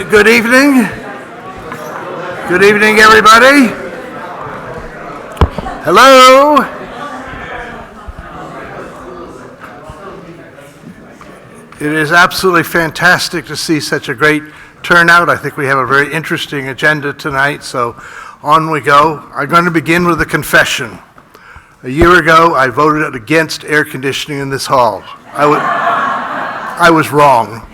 Good evening. Good evening, everybody. Hello. It is absolutely fantastic to see such a great turnout. I think we have a very interesting agenda tonight, so on we go. I'm going to begin with a confession. A year ago, I voted against air conditioning in this hall. I was wrong.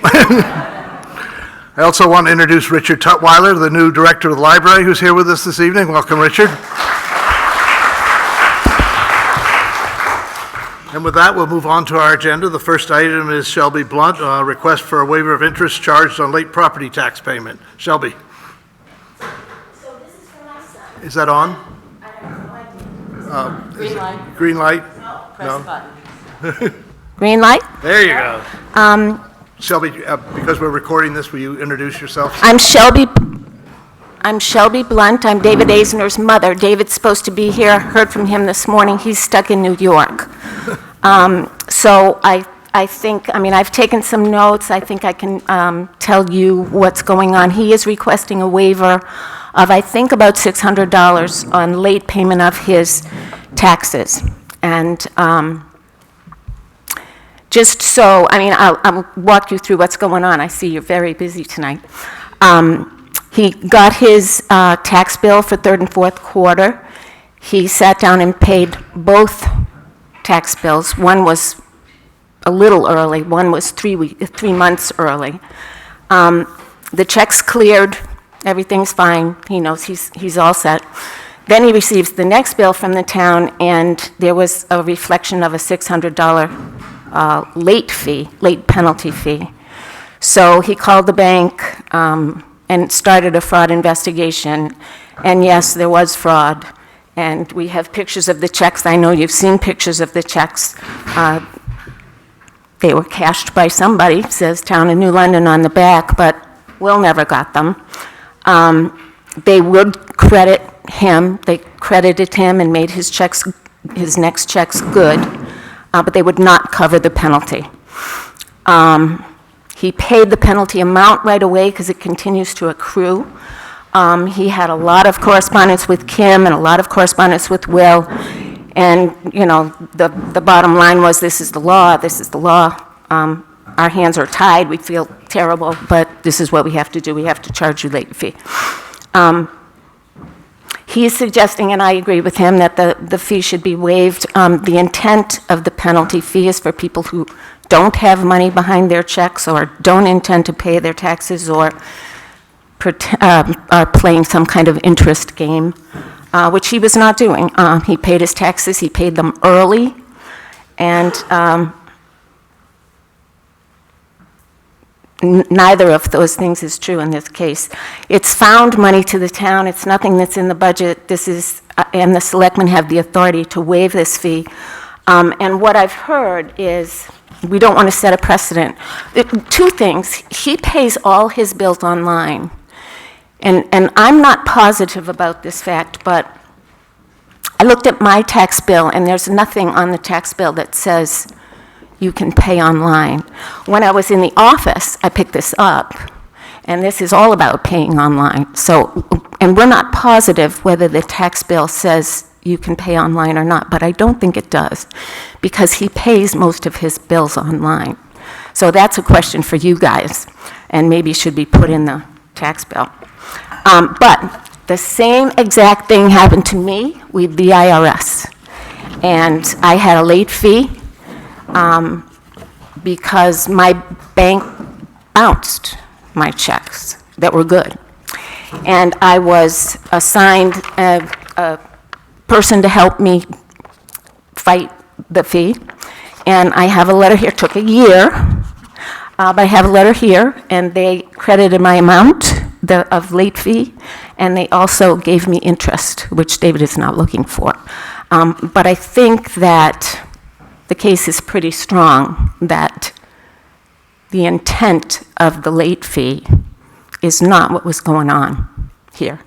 I also want to introduce Richard Tutwiler, the new director of the library, who's here with us this evening. Welcome, Richard. And with that, we'll move on to our agenda. The first item is Shelby Blunt, request for a waiver of interest charged on late property tax payment. Shelby. So this is for my son. Is that on? I have no idea. Green light. Green light? No. Press the button. Green light. There you go. Shelby, because we're recording this, will you introduce yourself? I'm Shelby Blunt. I'm David Aizner's mother. David's supposed to be here. I heard from him this morning. He's stuck in New York. So I think, I've taken some notes. I think I can tell you what's going on. He is requesting a waiver of, I think, about $600 on late payment of his taxes. And just so, I'll walk you through what's going on. I see you're very busy tonight. He got his tax bill for third and fourth quarter. He sat down and paid both tax bills. One was a little early, one was 3 months early. The check's cleared, everything's fine, he knows he's all set. Then he receives the next bill from the town, and there was a reflection of a $600 late penalty fee. So he called the bank and started a fraud investigation, and yes, there was fraud. And we have pictures of the checks. I know you've seen pictures of the checks. They were cashed by somebody, says Town of New London on the back, but Will never got them. They would credit him. They credited him and made his next checks good, but they would not cover the penalty. He paid the penalty amount right away because it continues to accrue. He had a lot of correspondence with Kim and a lot of correspondence with Will, and the bottom line was, this is the law, this is the law. Our hands are tied, we feel terrible, but this is what we have to do, we have to charge you late fee. He is suggesting, and I agree with him, that the fee should be waived. The intent of the penalty fee is for people who don't have money behind their checks or don't intend to pay their taxes or are playing some kind of interest game, which he was not doing. He paid his taxes, he paid them early, and neither of those things is true in this case. It's found money to the town, it's nothing that's in the budget. This is, and the Selectmen have the authority to waive this fee. And what I've heard is, we don't want to set a precedent. Two things, he pays all his bills online. And I'm not positive about this fact, but I looked at my tax bill, and there's nothing on the tax bill that says you can pay online. When I was in the office, I picked this up, and this is all about paying online. So, and we're not positive whether the tax bill says you can pay online or not, but I don't think it does, because he pays most of his bills online. So that's a question for you guys, and maybe should be put in the tax bill. But the same exact thing happened to me with the IRS. And I had a late fee because my bank bounced my checks that were good. And I was assigned a person to help me fight the fee. And I have a letter here, it took a year, but I have a letter here, and they credited my amount of late fee, and they also gave me interest, which David is not looking for. But I think that the case is pretty strong that the intent of the late fee is not what was going on here.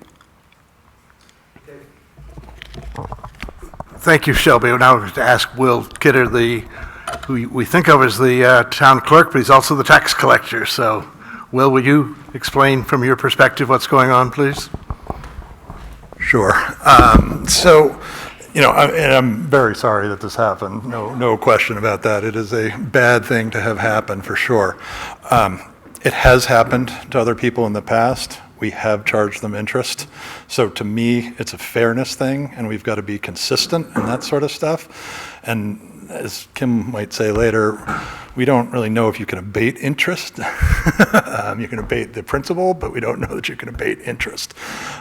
Thank you, Shelby. Now we're going to ask Will Kidder, who we think of as the town clerk, but he's also the tax collector. So Will you explain from your perspective what's going on, please? Sure. So, and I'm very sorry that this happened. No question about that. It is a bad thing to have happen for sure. It has happened to other people in the past. We have charged them interest. So to me, it's a fairness thing, and we've got to be consistent and that sort of stuff. And as Kim might say later, we don't really know if you can abate interest. You can abate the principal, but we don't know that you can abate interest.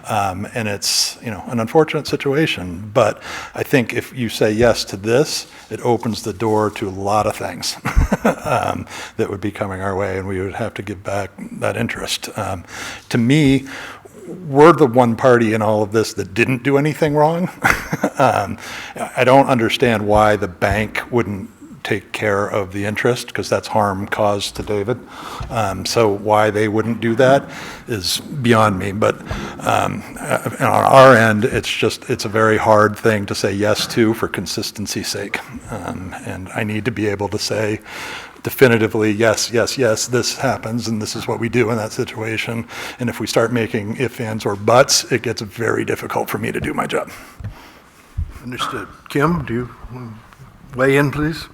And it's, an unfortunate situation. But I think if you say yes to this, it opens the door to a lot of things that would be coming our way, and we would have to give back that interest. To me, we're the one party in all of this that didn't do anything wrong. I don't understand why the bank wouldn't take care of the interest, because that's harm caused to David. So why they wouldn't do that is beyond me. But on our end, it's a very hard thing to say yes to for consistency's sake. And I need to be able to say definitively, yes, this happens, and this is what we do in that situation. And if we start making ifs, ands, or buts, it gets very difficult for me to do my job. Understood. Kim, do you weigh in, please?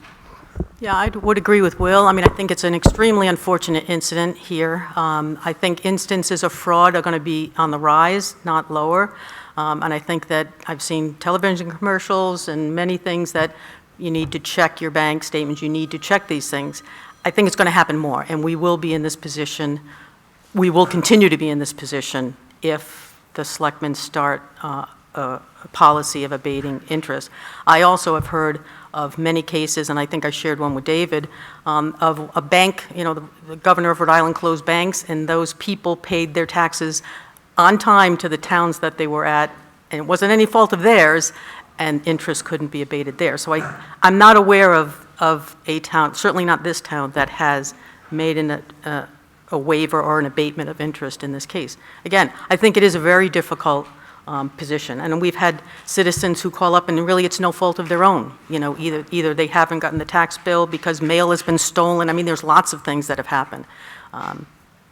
Yeah, I would agree with Will. I think it's an extremely unfortunate incident here. I think instances of fraud are going to be on the rise, not lower. And I think that I've seen television commercials and many things that you need to check your bank statements, you need to check these things. I think it's going to happen more, and we will be in this position. We will continue to be in this position if the selectmen start a policy of abating interest. I also have heard of many cases, and I think I shared one with David, of a bank, the governor of Rhode Island closed banks, and those people paid their taxes on time to the towns that they were at, and it wasn't any fault of theirs, and interest couldn't be abated there. So I'm not aware of a town, certainly not this town, that has made a waiver or an abatement of interest in this case. Again, I think it is a very difficult position. And we've had citizens who call up and really it's no fault of their own. Either they haven't gotten the tax bill because mail has been stolen. There's lots of things that have happened.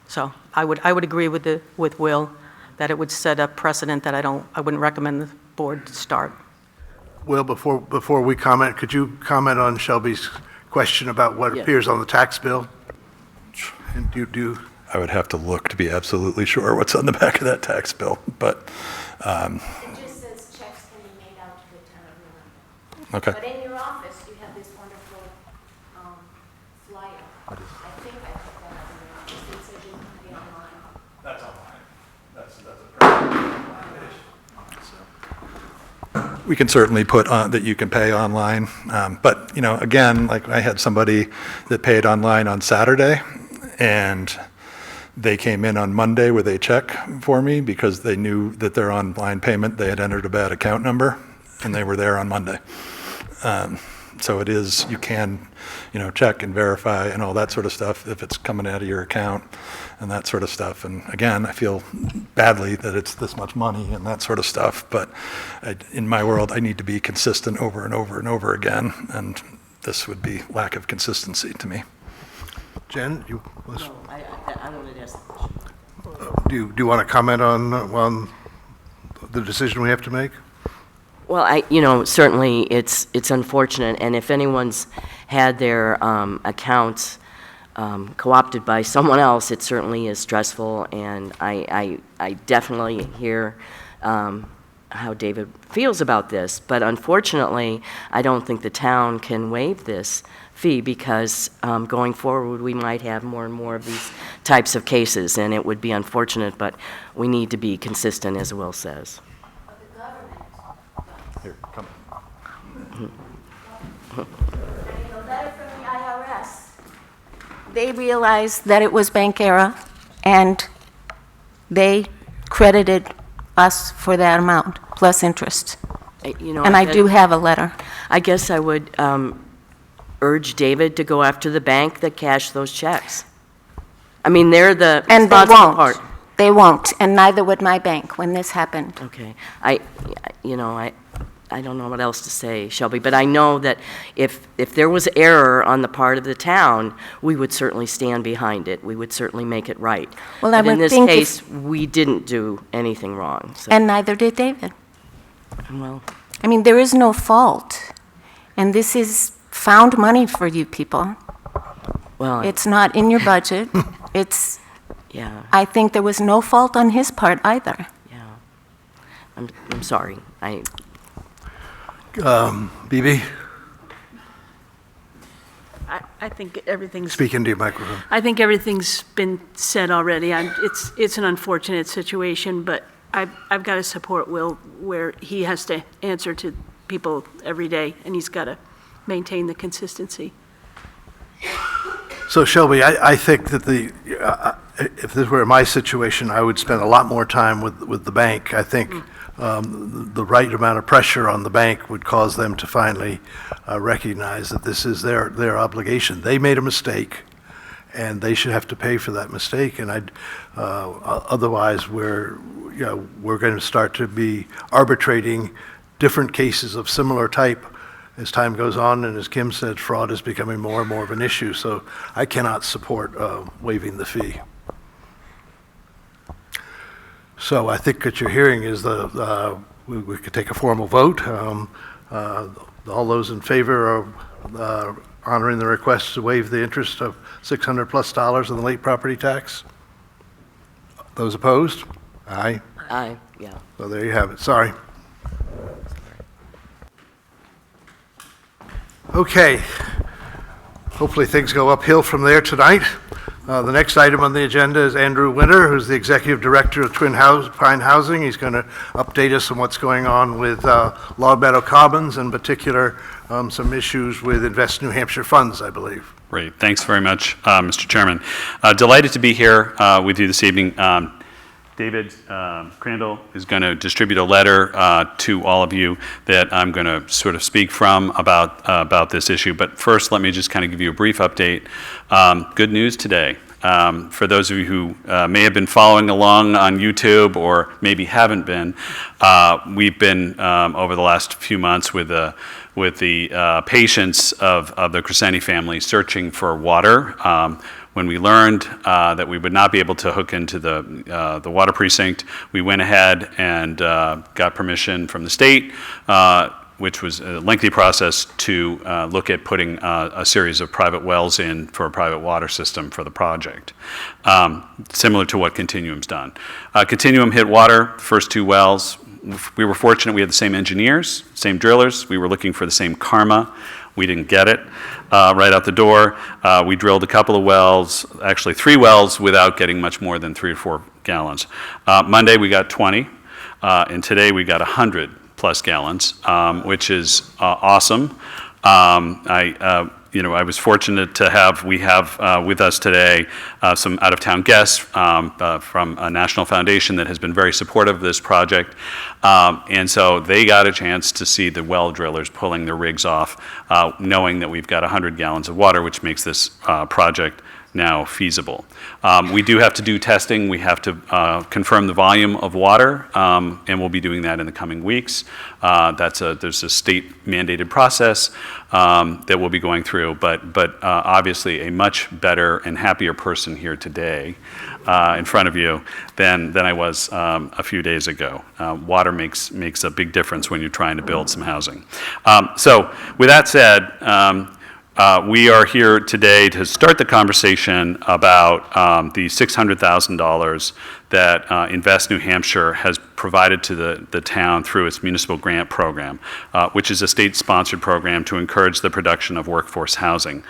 So I would agree with Will that it would set a precedent that I wouldn't recommend the board to start. Will, before we comment, could you comment on Shelby's question about what appears on the tax bill? And do I would have to look to be absolutely sure what's on the back of that tax bill, but It just says checks can be made out to the town of New London. okay. But in your office, you have this wonderful flyer. I think I put that up in your office. It says you can pay online. That's online. That's a we can certainly put on that you can pay online, but again, like I had somebody that paid online on Saturday, and they came in on Monday with a check for me because they knew that their online payment, they had entered a bad account number, and they were there on Monday. So it is, you can, check and verify and all that sort of stuff if it's coming out of your account and that sort of stuff. And again, I feel badly that it's this much money and that sort of stuff, but in my world, I need to be consistent over and over and over again, and this would be lack of consistency to me. Jen, No, I wanted to ask the question. do you want to comment on the decision we have to make? Well, certainly it's unfortunate, and if anyone's had their accounts co-opted by someone else, it certainly is stressful, and I definitely hear how David feels about this, but unfortunately, I don't think the town can waive this fee because going forward, we might have more and more of these types of cases, and it would be unfortunate, but we need to be consistent, as Will says. But the government, Here, come. a letter from the IRS. They realized that it was bank error, and they credited us for that amount, plus interest. And I do have a letter. I guess I would urge David to go after the bank that cashed those checks. They're the And they responsible part. won't. They won't, and neither would my bank when this happened. Okay. I don't know what else to say, Shelby, but I know that if there was error on the part of the town, we would certainly stand behind it. We would certainly make it right. Well, I But in would this think if- case, we didn't do anything wrong. So, And neither did David. well, I mean, there is no fault, and this is found money for you people. well, It's not in your budget. It's, yeah, I think there was no fault on his part either. yeah. I'm sorry. BB, I think everything's, speak into your microphone. I think everything's been said already. It's an unfortunate situation, but I've got to support Will where he has to answer to people every day, and he's got to maintain the consistency. So Shelby, I think that if this were my situation, I would spend a lot more time with the bank. I think the right amount of pressure on the bank would cause them to finally recognize that this is their obligation. They made a mistake, and they should have to pay for that mistake. And otherwise, we're going to start to be arbitrating different cases of similar type as time goes on, and as Kim said, fraud is becoming more and more of an issue, so I cannot support waiving the fee. So I think what you're hearing is we could take a formal vote. All those in favor of honoring the request to waive the interest of $600+ on the late property tax? Those opposed? Aye. Yeah. So there you have it. Sorry. Okay. Hopefully things go uphill from there tonight. The next item on the agenda is Andrew Winter, who's the Executive Director of Pine Housing. He's going to update us on what's going on with Log Meadow Commons, in particular some issues with Invest New Hampshire funds, I believe. Great. Thanks very much, Mr. Chairman. Delighted to be here with you this evening. David Crandall is going to distribute a letter to all of you that I'm going to sort of speak from about this issue. But first, let me just kind of give you a brief update. Good news today. For those of you who may have been following along on YouTube or maybe haven't been, we've been over the last few months with the patients of the Crescenti family searching for water. When we learned that we would not be able to hook into the water precinct, we went ahead and got permission from the state, which was a lengthy process, to look at putting a series of private wells in for a private water system for the project, similar to what Continuum's done. Continuum hit water, first two wells. We were fortunate we had the same engineers, same drillers. We were looking for the same karma. We didn't get it right out the door. We drilled a couple of wells, actually 3 wells, without getting much more than 3 or 4 gallons. Monday we got 20, and today we got 100+ gallons, which is awesome. I was fortunate to have with us today some out-of-town guests from a national foundation that has been very supportive of this project. And so they got a chance to see the well drillers pulling their rigs off, knowing that we've got 100 gallons of water, which makes this project now feasible. We do have to do testing. We have to confirm the volume of water, and we'll be doing that in the coming weeks. There's a state mandated process that we'll be going through, but obviously a much better and happier person here today in front of you than I was a few days ago. Water makes a big difference when you're trying to build some housing. So with that said, we are here today to start the conversation about the $600,000 that Invest New Hampshire has provided to the town through its municipal grant program, which is a state-sponsored program to encourage the production of workforce housing.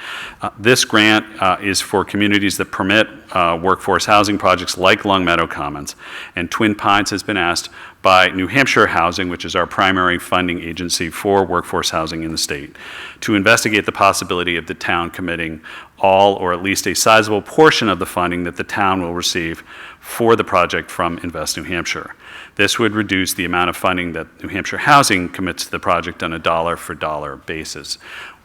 This grant is for communities that permit workforce housing projects like Long Meadow Commons, and Twin Pines has been asked by New Hampshire Housing, which is our primary funding agency for workforce housing in the state, to investigate the possibility of the town committing all or at least a sizable portion of the funding that the town will receive for the project from Invest New Hampshire. This would reduce the amount of funding that New Hampshire Housing commits to the project on a dollar-for-dollar basis.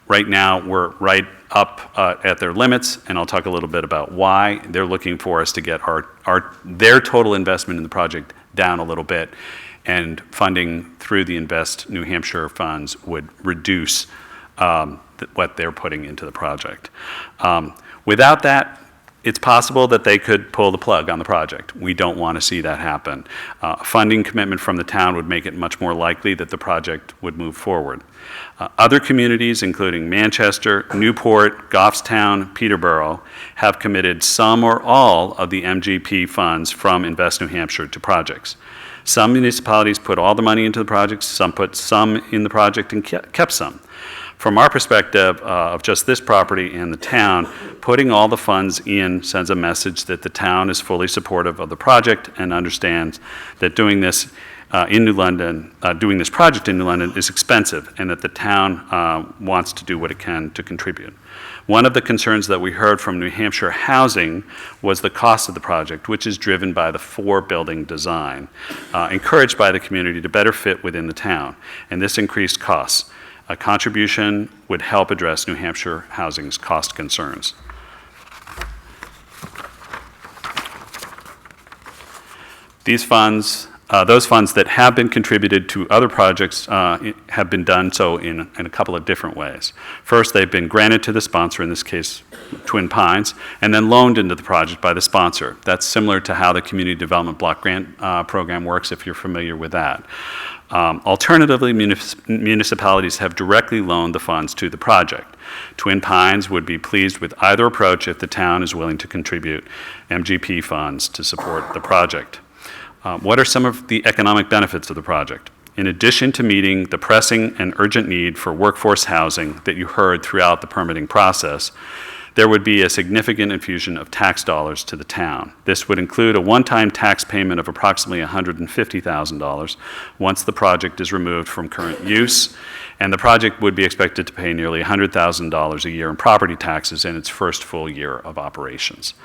Right now, we're right up at their limits, and I'll talk a little bit about why. They're looking for us to get their total investment in the project down a little bit, and funding through the Invest New Hampshire funds would reduce what they're putting into the project. Without that, it's possible that they could pull the plug on the project. We don't want to see that happen. A funding commitment from the town would make it much more likely that the project would move forward. Other communities, including Manchester, Newport, Goffstown, Peterborough, have committed some or all of the MGP funds from Invest New Hampshire to projects. Some municipalities put all the money into the projects, some put some in the project and kept some. From our perspective of just this property and the town, putting all the funds in sends a message that the town is fully supportive of the project and understands that doing this in New London, doing this project in New London is expensive, and that the town wants to do what it can to contribute. One of the concerns that we heard from New Hampshire Housing was the cost of the project, which is driven by the four-building design, encouraged by the community to better fit within the town, and this increased costs. A contribution would help address New Hampshire Housing's cost concerns. These funds, those funds that have been contributed to other projects have been done so in a couple of different ways. First, they've been granted to the sponsor, in this case Twin Pines, and then loaned into the project by the sponsor. That's similar to how the Community Development Block Grant Program works, if you're familiar with that. Alternatively, municipalities have directly loaned the funds to the project. Twin Pines would be pleased with either approach if the town is willing to contribute MGP funds to support the project. What are some of the economic benefits of the project? In addition to meeting the pressing and urgent need for workforce housing that you heard throughout the permitting process, there would be a significant infusion of tax dollars to the town. This would include a one-time tax payment of approximately $150,000 once the project is removed from current use, and the project would be expected to pay nearly $100,000 a year in property taxes in its first full year of operations.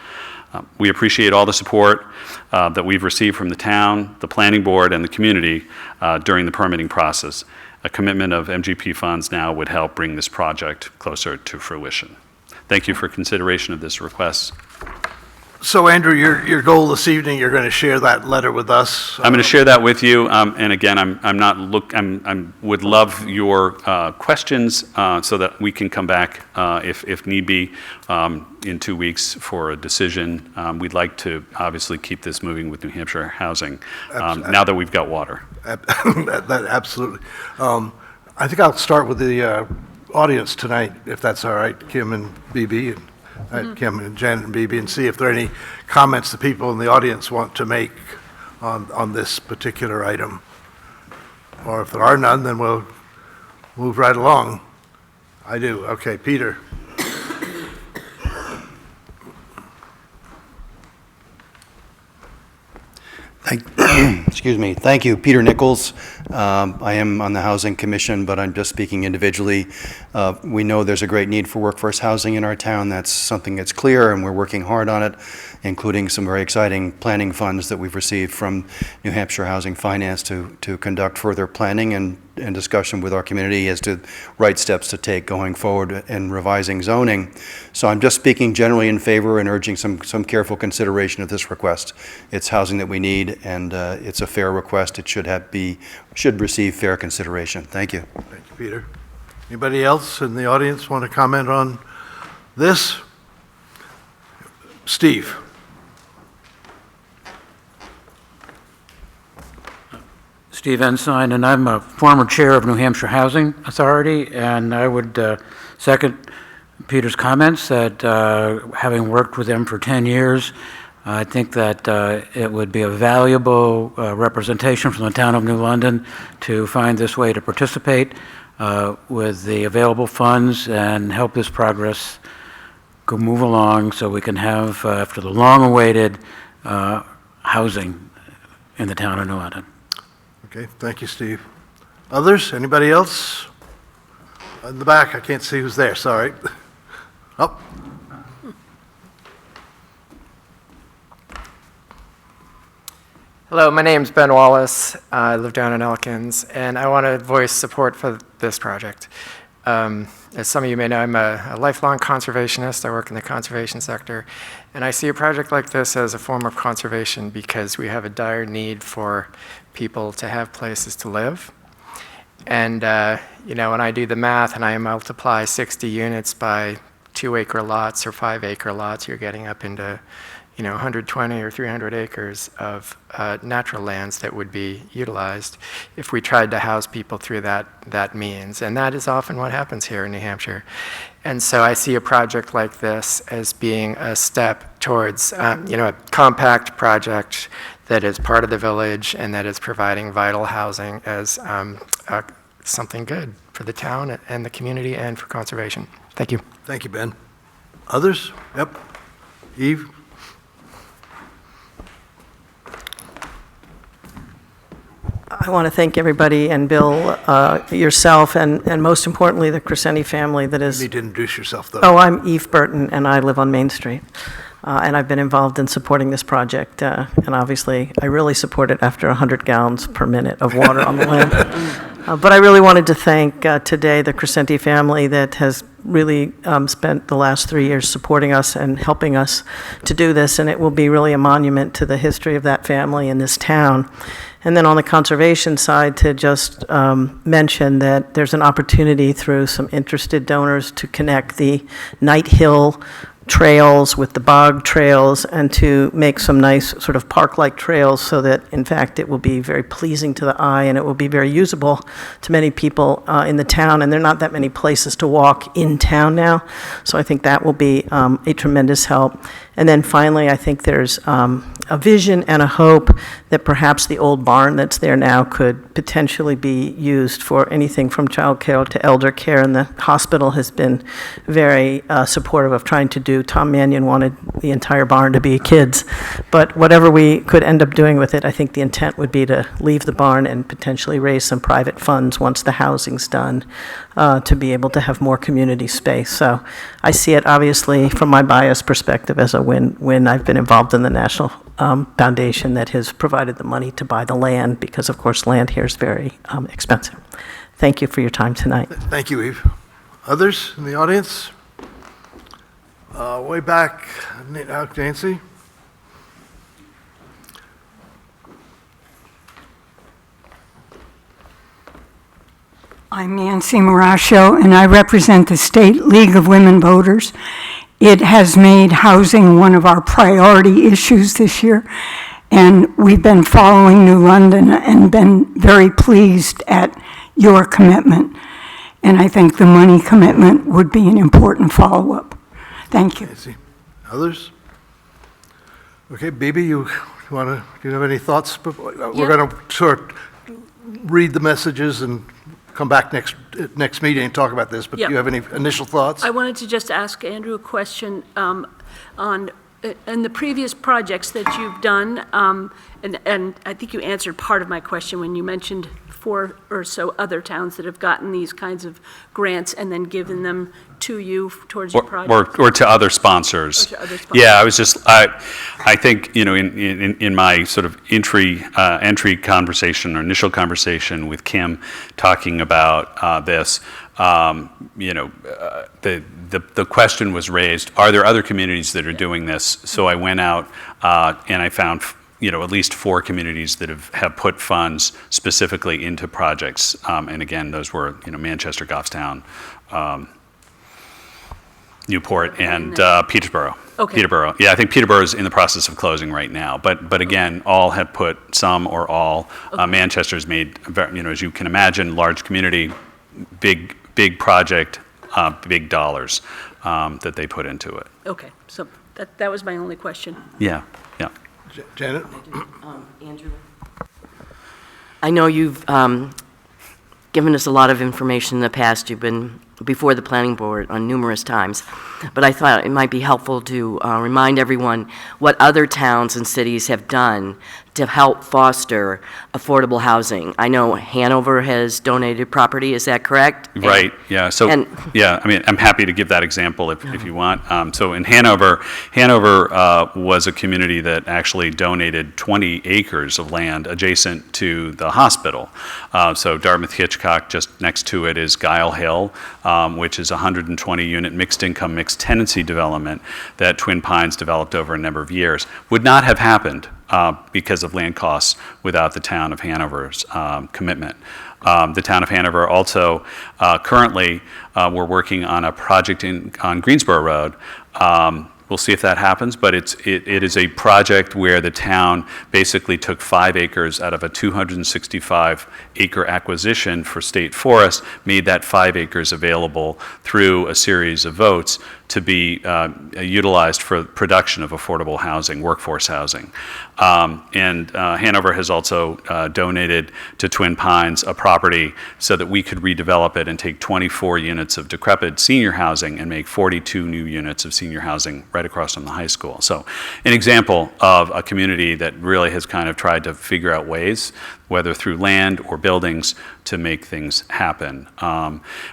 We appreciate all the support that we've received from the town, the planning board, and the community during the permitting process. A commitment of MGP funds now would help bring this project closer to fruition. Thank you for consideration of this request. So Andrew, your goal this evening, you're going to share that letter with us? I'm going to share that with you, and again, I would love your questions so that we can come back if need be in 2 weeks for a decision. We'd like to obviously keep this moving with New Hampshire Housing now that we've got water. Absolutely. I think I'll start with the audience tonight, if that's all right, Kim and BB, and Kim and Janet and BB, and see if there are any comments the people in the audience want to make on this particular item. Or if there are none, then we'll move right along. I do. Okay, Peter. Excuse me. Thank you. Peter Nichols. I am on the Housing Commission, but I'm just speaking individually. We know there's a great need for workforce housing in our town. That's something that's clear, and we're working hard on it, including some very exciting planning funds that we've received from New Hampshire Housing Finance to conduct further planning and discussion with our community as to right steps to take going forward in revising zoning. So I'm just speaking generally in favor and urging some careful consideration of this request. It's housing that we need, and it's a fair request. It should receive fair consideration. Thank you. Thank you, Peter. Anybody else in the audience want to comment on this? Steve. Steve Ensign, and I'm a former chair of New Hampshire Housing Authority, and I would second Peter's comments that having worked with them for 10 years, I think that it would be a valuable representation from the town of New London to find this way to participate with the available funds and help this progress move along so we can have, after the long-awaited housing in the town of New London. Okay, thank you, Steve. Others? Anybody else? In the back, I can't see who's there, sorry. Oh. Hello, my name's Ben Wallace. I live down in Elkins, and I want to voice support for this project. As some of you may know, I'm a lifelong conservationist. I work in the conservation sector, and I see a project like this as a form of conservation because we have a dire need for people to have places to live. And, when I do the math and I multiply 60 units by 2-acre lots or 5-acre lots, you're getting up into 120 or 300 acres of natural lands that would be utilized if we tried to house people through that means. And that is often what happens here in New Hampshire. And so I see a project like this as being a step towards, a compact project that is part of the village and that is providing vital housing as something good for the town and the community and for conservation. Thank you. Thank you, Ben. Others? Yep. Eve? I want to thank everybody, and Bill, yourself, and most importantly, the Crescenti family that is... You need to introduce yourself, though. Oh, I'm Eve Burton, and I live on Main Street. And I've been involved in supporting this project, and obviously, I really support it after 100 gallons per minute of water on the land. But I really wanted to thank today the Crescenti family that has really spent the last 3 years supporting us and helping us to do this, and it will be really a monument to the history of that family in this town. And then on the conservation side, to just mention that there's an opportunity through some interested donors to connect the Night Hill trails with the bog trails and to make some nice sort of park-like trails so that, in fact, it will be very pleasing to the eye and it will be very usable to many people in the town. And there are not that many places to walk in town now, so I think that will be a tremendous help. And then finally, I think there's a vision and a hope that perhaps the old barn that's there now could potentially be used for anything from child care to elder care, and the hospital has been very supportive of trying to do. Tom Mannion wanted the entire barn to be kids, but whatever we could end up doing with it, I think the intent would be to leave the barn and potentially raise some private funds once the housing's done to be able to have more community space. So I see it obviously from my biased perspective as a win. I've been involved in the National Foundation that has provided the money to buy the land because, of course, land here is very expensive. Thank you for your time tonight. Thank you, Eve. Others in the audience? Way back, Nancy? I'm Nancy Marascio, and I represent the State League of Women Voters. It has made housing one of our priority issues this year, and we've been following New London and been very pleased at your commitment. And I think the money commitment would be an important follow-up. Thank you. Nancy. Others? Okay, Bibi, do you have any thoughts? We're going to sort of read the messages and come back next meeting and talk about this, but do you have any initial thoughts? I wanted to just ask Andrew a question on the previous projects that you've done, and I think you answered part of my question when you mentioned 4 or so other towns that have gotten these kinds of grants and then given them to you towards your project. Or to other sponsors. Or to other sponsors. Yeah, I think, in my sort of entry conversation or initial conversation with Kim talking about this, the question was raised, are there other communities that are doing this? So I went out and I found at least 4 communities that have put funds specifically into projects. And again, those were, Manchester, Goffstown, Newport, and Peterborough. Okay. Peterborough. Yeah, I think Peterborough is in the process of closing right now. But again, all have put some or all. Manchester's made, as you can imagine, large community, big project, big dollars that they put into it. Okay, so that was my only question. Yeah. Janet? Andrew? I know you've given us a lot of information in the past. You've been before the planning board on numerous times, but I thought it might be helpful to remind everyone what other towns and cities have done to help foster affordable housing. I know Hanover has donated property, is that correct? Right, yeah, so, and- yeah, I mean, I'm happy to give that example if you want. So in Hanover was a community that actually donated 20 acres of land adjacent to the hospital. So Dartmouth-Hitchcock, just next to it is Guile Hill, which is a 120-unit mixed-income, mixed-tenancy development that Twin Pines developed over a number of years. Would not have happened because of land costs without the town of Hanover's commitment. The town of Hanover also, currently, we're working on a project on Greensboro Road. We'll see if that happens, but it is a project where the town basically took 5 acres out of a 265-acre acquisition for state forest, made that 5 acres available through a series of votes to be utilized for production of affordable housing, workforce housing. And Hanover has also donated to Twin Pines a property so that we could redevelop it and take 24 units of decrepit senior housing and make 42 new units of senior housing right across from the high school. So an example of a community that really has kind of tried to figure out ways, whether through land or buildings, to make things happen.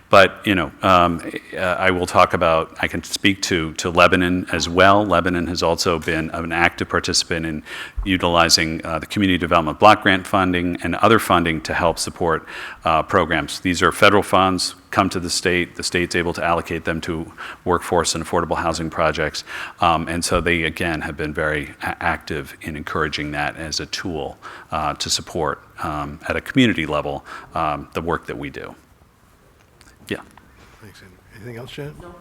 But, you know, I will talk about, I can speak to Lebanon as well. Lebanon has also been an active participant in utilizing the community development block grant funding and other funding to help support programs. These are federal funds, come to the state's able to allocate them to workforce and affordable housing projects. And so they, again, have been very active in encouraging that as a tool to support at a community level the work that we do. Yeah. Thanks, Andrew. Anything else, Jen? No.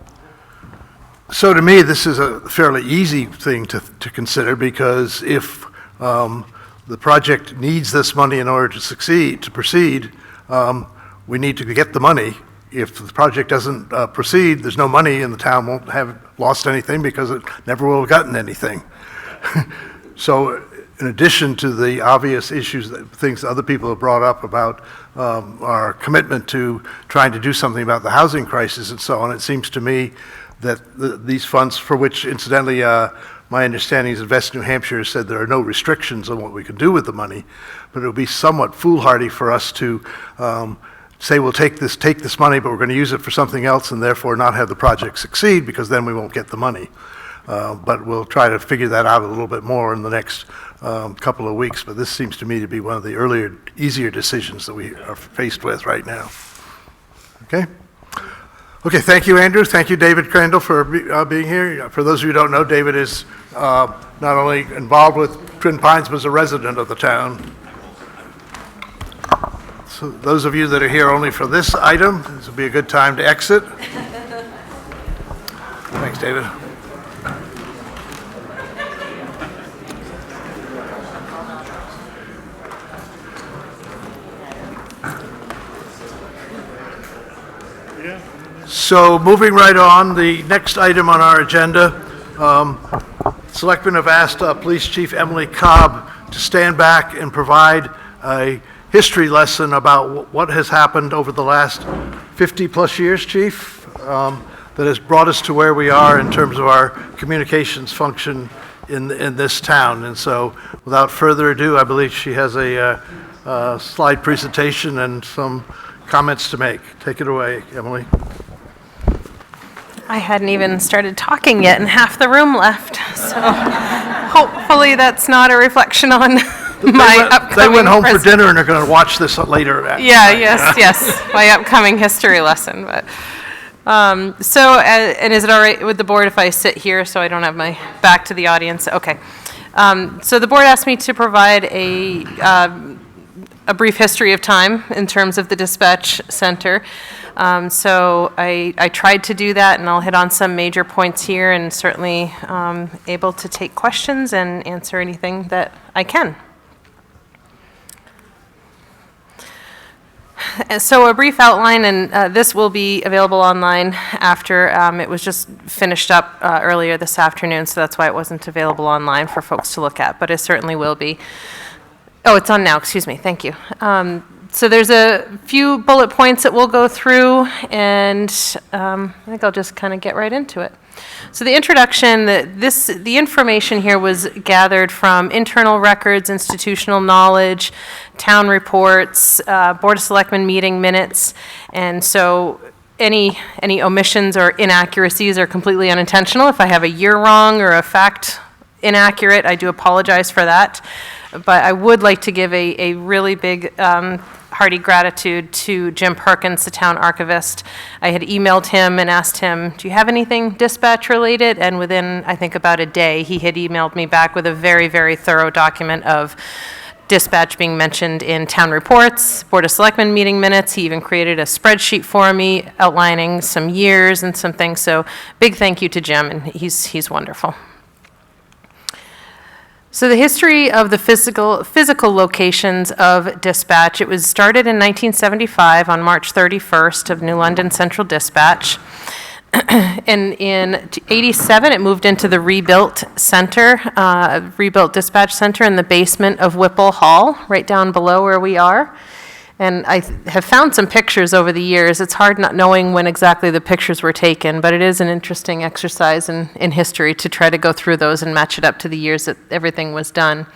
So to me, this is a fairly easy thing to consider, because if the project needs this money in order to proceed, we need to get the money. If the project doesn't proceed, there's no money, and the town won't have lost anything because it never will have gotten anything. So in addition to the obvious issues, things other people have brought up about our commitment to trying to do something about the housing crisis and so on, it seems to me that these funds, for which incidentally my understanding is Invest New Hampshire has said there are no restrictions on what we can do with the money, but it would be somewhat foolhardy for us to say we'll take this money, but we're going to use it for something else and therefore not have the project succeed, because then we won't get the money. But we'll try to figure that out a little bit more in the next couple of weeks. But this seems to me to be one of the earlier, easier decisions that we are faced with right now. Okay? Okay, thank you, Andrew. Thank you, David Crandall, for being here. For those of you who don't know, David is not only involved with Twin Pines, but is a resident of the town. So those of you that are here only for this item, this will be a good time to exit. Thanks, David. So moving right on, the next item on our agenda, Selectmen have asked Police Chief Emily Cobb to stand back and provide a history lesson about what has happened over the last 50-plus years, Chief, that has brought us to where we are in terms of our communications function in this town. And so without further ado, I believe she has a slide presentation and some comments to make. Take it away, Emily. I hadn't even started talking yet and half the room left, so hopefully that's not a reflection on my upcoming... They went home for dinner and are going to watch this later. Yeah, yes, my upcoming history lesson. But and is it all right with the board if I sit here so I don't have my back to the audience? Okay. So the board asked me to provide a brief history of time in terms of the dispatch center. So I tried to do that, and I'll hit on some major points here, and certainly able to take questions and answer anything that I can. So a brief outline, and this will be available online after it was just finished up earlier this afternoon, so that's why it wasn't available online for folks to look at, but it certainly will be. Oh, it's on now, excuse me, thank you. So there's a few bullet points that we'll go through, and I think I'll just kind of get right into it. So the introduction, the information here was gathered from internal records, institutional knowledge, town reports, Board of Selectmen meeting minutes, and so any omissions or inaccuracies are completely unintentional. If I have a year wrong or a fact inaccurate, I do apologize for that. But I would like to give a really big hearty gratitude to Jim Perkins, the town archivist. I had emailed him and asked him, do you have anything dispatch related? And within, I think, about a day, he had emailed me back with a very, very thorough document of dispatch being mentioned in town reports, Board of Selectmen meeting minutes. He even created a spreadsheet for me outlining some years and some things. So big thank you to Jim, and he's wonderful. So the history of the physical locations of dispatch, it was started in 1975 on March 31st of New London Central Dispatch. And in 87, it moved into the rebuilt center, rebuilt dispatch center in the basement of Whipple Hall, right down below where we are. And I have found some pictures over the years. It's hard not knowing when exactly the pictures were taken, but it is an interesting exercise in history to try to go through those and match it up to the years that everything was done.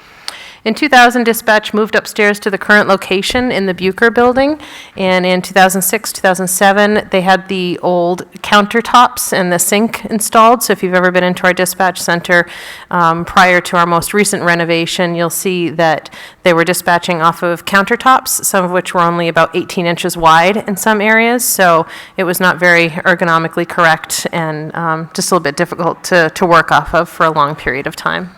In 2000, dispatch moved upstairs to the current location in the Bucher building, and in 2006, 2007, they had the old countertops and the sink installed. So if you've ever been into our dispatch center prior to our most recent renovation, you'll see that they were dispatching off of countertops, some of which were only about 18 inches wide in some areas, so it was not very ergonomically correct and just a little bit difficult to work off of for a long period of time.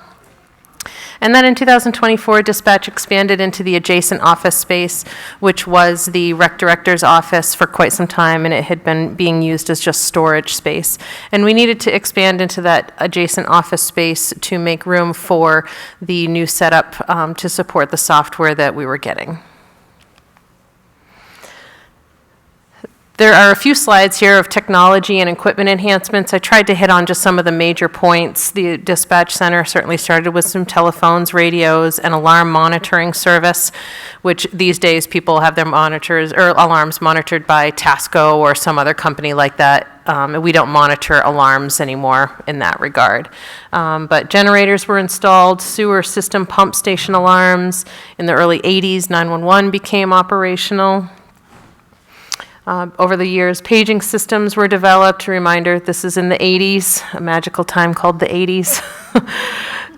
And then in 2024, dispatch expanded into the adjacent office space, which was the rec director's office for quite some time, and it had been being used as just storage space. And we needed to expand into that adjacent office space to make room for the new setup to support the software that we were getting. There are a few slides here of technology and equipment enhancements. I tried to hit on just some of the major points. The dispatch center certainly started with some telephones, radios, and alarm monitoring service, which these days people have their monitors or alarms monitored by Tasco or some other company like that. We don't monitor alarms anymore in that regard. But generators were installed, sewer system pump station alarms. In the early 80s, 911 became operational. Over the years, paging systems were developed. A reminder, this is in the 80s, a magical time called the 80s.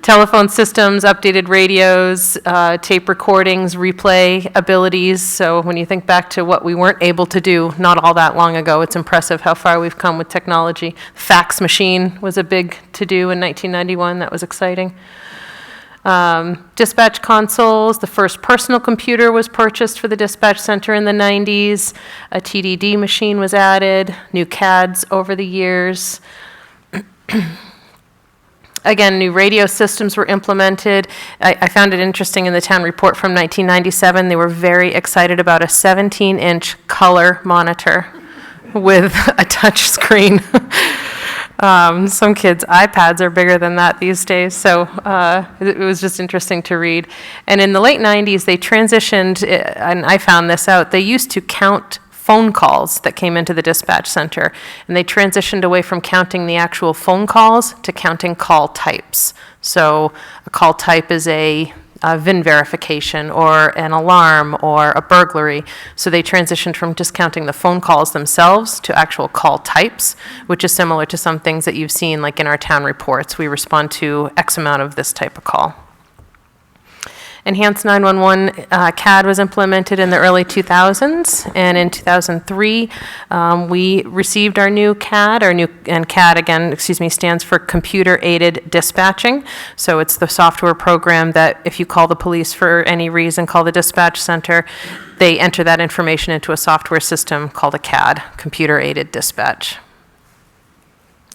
Telephone systems, updated radios, tape recordings, replay abilities. So when you think back to what we weren't able to do not all that long ago, it's impressive how far we've come with technology. Fax machine was a big to-do in 1991. That was exciting. Dispatch consoles, the first personal computer was purchased for the dispatch center in the 90s. A TDD machine was added, new CADs over the years. Again, new radio systems were implemented. I found it interesting in the town report from 1997, they were very excited about a 17-inch color monitor with a touch screen. Some kids' iPads are bigger than that these days, so it was just interesting to read. And in the late 90s, they transitioned, and I found this out, they used to count phone calls that came into the dispatch center, and they transitioned away from counting the actual phone calls to counting call types. So a call type is a VIN verification or an alarm or a burglary. So they transitioned from just counting the phone calls themselves to actual call types, which is similar to some things that you've seen like in our town reports. We respond to X amount of this type of call. Enhanced 911 CAD was implemented in the early 2000s, and in 2003, we received our new CAD. And CAD, again, stands for Computer Aided Dispatching. So it's the software program that if you call the police for any reason, call the dispatch center, they enter that information into a software system called a CAD, Computer Aided Dispatch.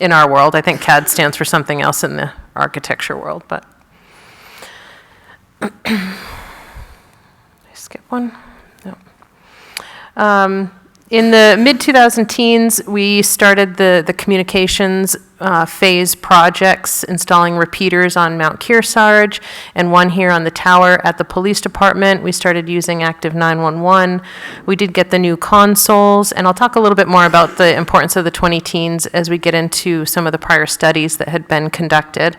In our world, I think CAD stands for something else in the architecture world, but. Skip one? No. In the mid-2010s, we started the communications phase projects, installing repeaters on Mount Kearsarge, and one here on the tower at the police department. We started using Active 911. We did get the new consoles, and I'll talk a little bit more about the importance of the 20 teens as we get into some of the prior studies that had been conducted.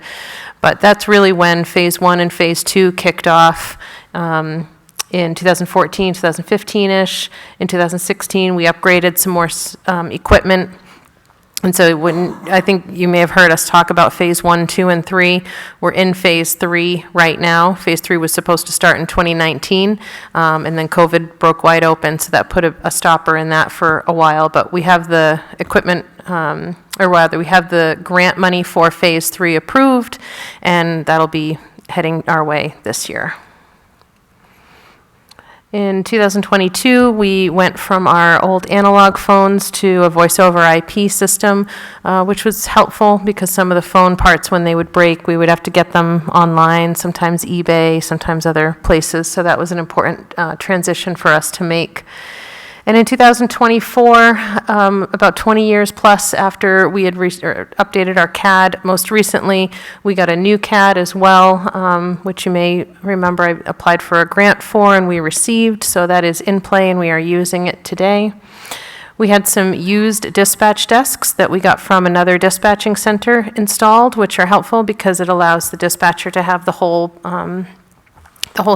But that's really when Phase 1 and Phase 2 kicked off. In 2014, 2015-ish. In 2016, we upgraded some more equipment. And so I think you may have heard us talk about Phase 1, 2, and 3. We're in Phase 3 right now. Phase 3 was supposed to start in 2019, and then COVID broke wide open, so that put a stopper in that for a while. But we have the equipment, or rather, we have the grant money for Phase 3 approved, and that'll be heading our way this year. In 2022, we went from our old analog phones to a voice-over IP system, which was helpful because some of the phone parts, when they would break, we would have to get them online, sometimes eBay, sometimes other places. So that was an important transition for us to make. And in 2024, about 20 years plus after we had updated our CAD, most recently, we got a new CAD as well, which you may remember I applied for a grant for and we received, so that is in play and we are using it today. We had some used dispatch desks that we got from another dispatching center installed, which are helpful because it allows the dispatcher to have the whole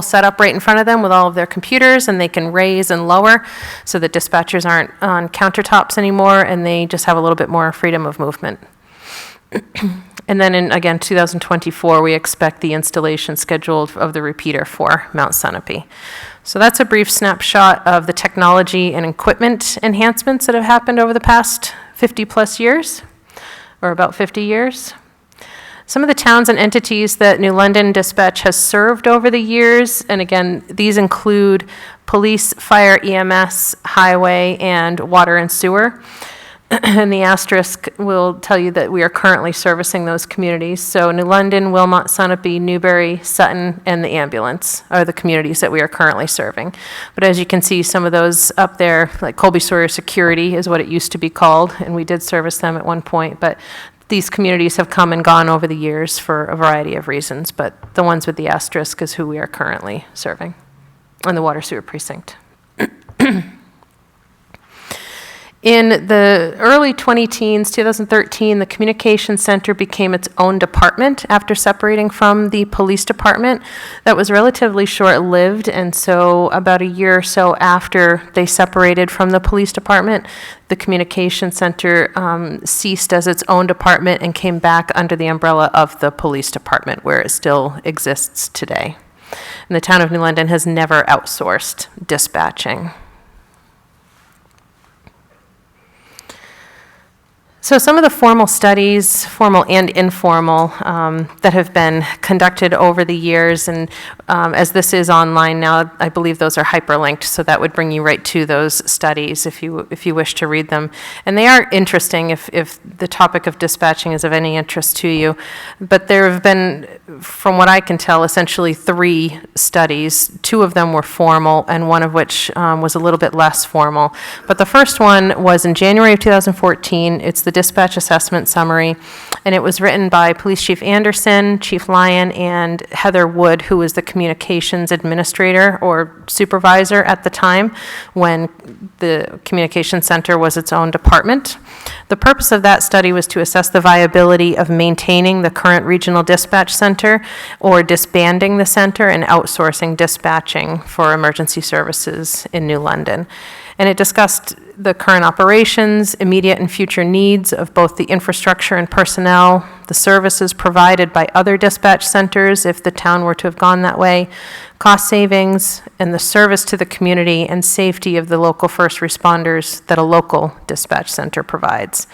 setup right in front of them with all of their computers, and they can raise and lower so that dispatchers aren't on countertops anymore, and they just have a little bit more freedom of movement. And then in, again, 2024, we expect the installation scheduled of the repeater for Mount Sunapee. So that's a brief snapshot of the technology and equipment enhancements that have happened over the past 50 plus years, or about 50 years. Some of the towns and entities that New London Dispatch has served over the years, and again, these include police, fire, EMS, highway, and water and sewer. And the asterisk will tell you that we are currently servicing those communities. So New London, Wilmot, Sunapee, Newbury, Sutton, and the ambulance are the communities that we are currently serving. But as you can see, some of those up there, like Colby Sawyer Security is what it used to be called, and we did service them at one point, but these communities have come and gone over the years for a variety of reasons, but the ones with the asterisk is who we are currently serving, and the water sewer precinct. In the early 20-teens, 2013, the Communications Center became its own department after separating from the police department. That was relatively short-lived, and so about a year or so after they separated from the police department, the Communications Center ceased as its own department and came back under the umbrella of the police department, where it still exists today. And the town of New London has never outsourced dispatching. So some of the formal studies, formal and informal, that have been conducted over the years, and as this is online now, I believe those are hyperlinked, so that would bring you right to those studies if you wish to read them. And they are interesting if the topic of dispatching is of any interest to you. But there have been, from what I can tell, essentially 3 studies. 2 of them were formal, and one of which was a little bit less formal. But the first one was in January of 2014. It's the Dispatch Assessment Summary, and it was written by Police Chief Anderson, Chief Lyon, and Heather Wood, who was the Communications Administrator or Supervisor at the time when the Communications Center was its own department. The purpose of that study was to assess the viability of maintaining the current regional dispatch center or disbanding the center and outsourcing dispatching for emergency services in New London. And it discussed the current operations, immediate and future needs of both the infrastructure and personnel, the services provided by other dispatch centers if the town were to have gone that way, cost savings, and the service to the community and safety of the local first responders that a local dispatch center provides.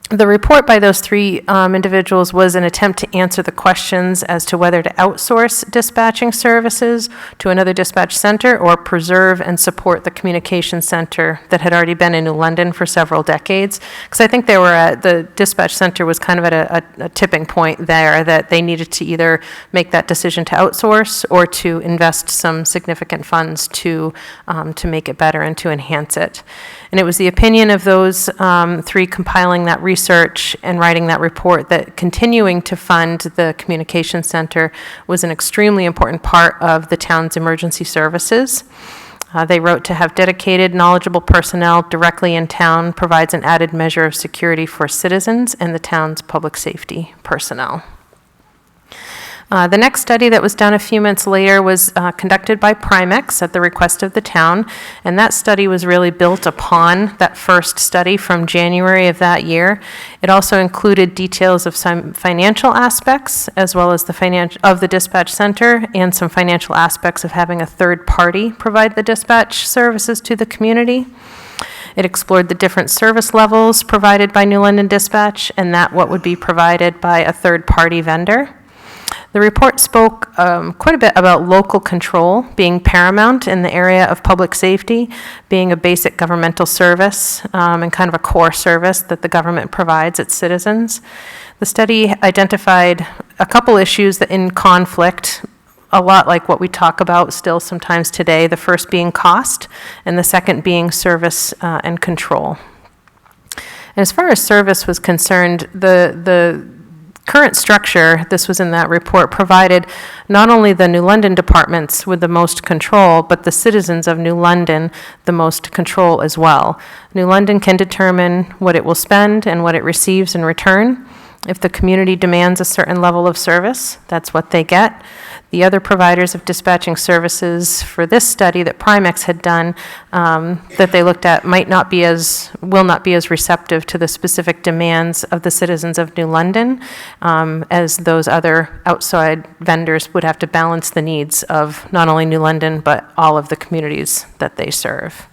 The report by those 3 individuals was an attempt to answer the questions as to whether to outsource dispatching services to another dispatch center or preserve and support the communications center that had already been in New London for several decades. Because I think the dispatch center was kind of at a tipping point there that they needed to either make that decision to outsource or to invest some significant funds to make it better and to enhance it. And it was the opinion of those 3 compiling that research research and writing that report that continuing to fund the communication center was an extremely important part of the town's emergency services. They wrote to have dedicated, knowledgeable personnel directly in town provides an added measure of security for citizens and the town's public safety personnel. The next study that was done a few months later was conducted by Primex at the request of the town, and that study was really built upon that first study from January of that year. It also included details of some financial aspects, as well as the dispatch center, and some financial aspects of having a third party provide the dispatch services to the community. It explored the different service levels provided by New London Dispatch, and that what would be provided by a third-party vendor. The report spoke quite a bit about local control being paramount in the area of public safety, being a basic governmental service and kind of a core service that the government provides its citizens. The study identified a couple issues that in conflict, a lot like what we talk about still sometimes today, the first being cost and the second being service and control. And as far as service was concerned, the current structure, this was in that report, provided not only the New London departments with the most control, but the citizens of New London the most control as well. New London can determine what it will spend and what it receives in return. If the community demands a certain level of service, that's what they get. The other providers of dispatching services for this study that Primex had done that they looked at will not be as receptive to the specific demands of the citizens of New London, as those other outside vendors would have to balance the needs of not only New London, but all of the communities that they serve.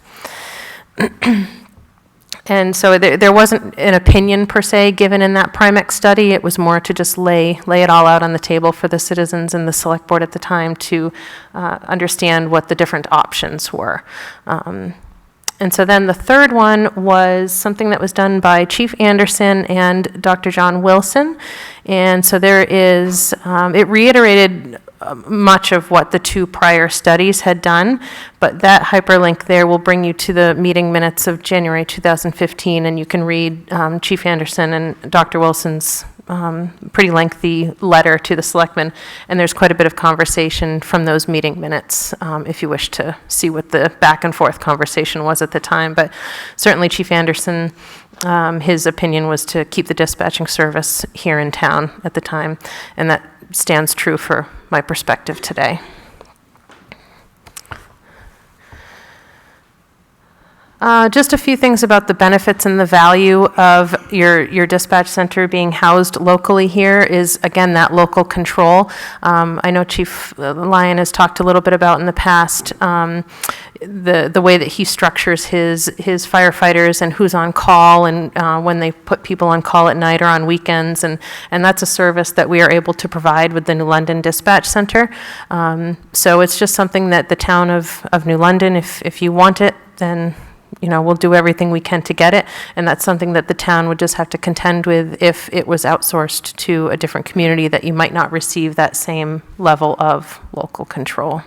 And so there wasn't an opinion per se given in that Primex study. It was more to just lay it all out on the table for the citizens and the select board at the time to understand what the different options were. And so then the third one was something that was done by Chief Anderson and Dr. John Wilson. And so there is, it reiterated much of what the two prior studies had done, but that hyperlink there will bring you to the meeting minutes of January 2015, and you can read Chief Anderson and Dr. Wilson's pretty lengthy letter to the Selectmen, and there's quite a bit of conversation from those meeting minutes if you wish to see what the back and forth conversation was at the time. But certainly Chief Anderson, his opinion was to keep the dispatching service here in town at the time, and that stands true for my perspective today. Just a few things about the benefits and the value of your dispatch center being housed locally here is, again, that local control. I know Chief Lyon has talked a little bit about in the past the way that he structures his firefighters and who's on call and when they put people on call at night or on weekends, and that's a service that we are able to provide with the New London Dispatch Center. So it's just something that the town of New London, if you want it, then we'll do everything we can to get it, and that's something that the town would just have to contend with if it was outsourced to a different community, that you might not receive that same level of local control.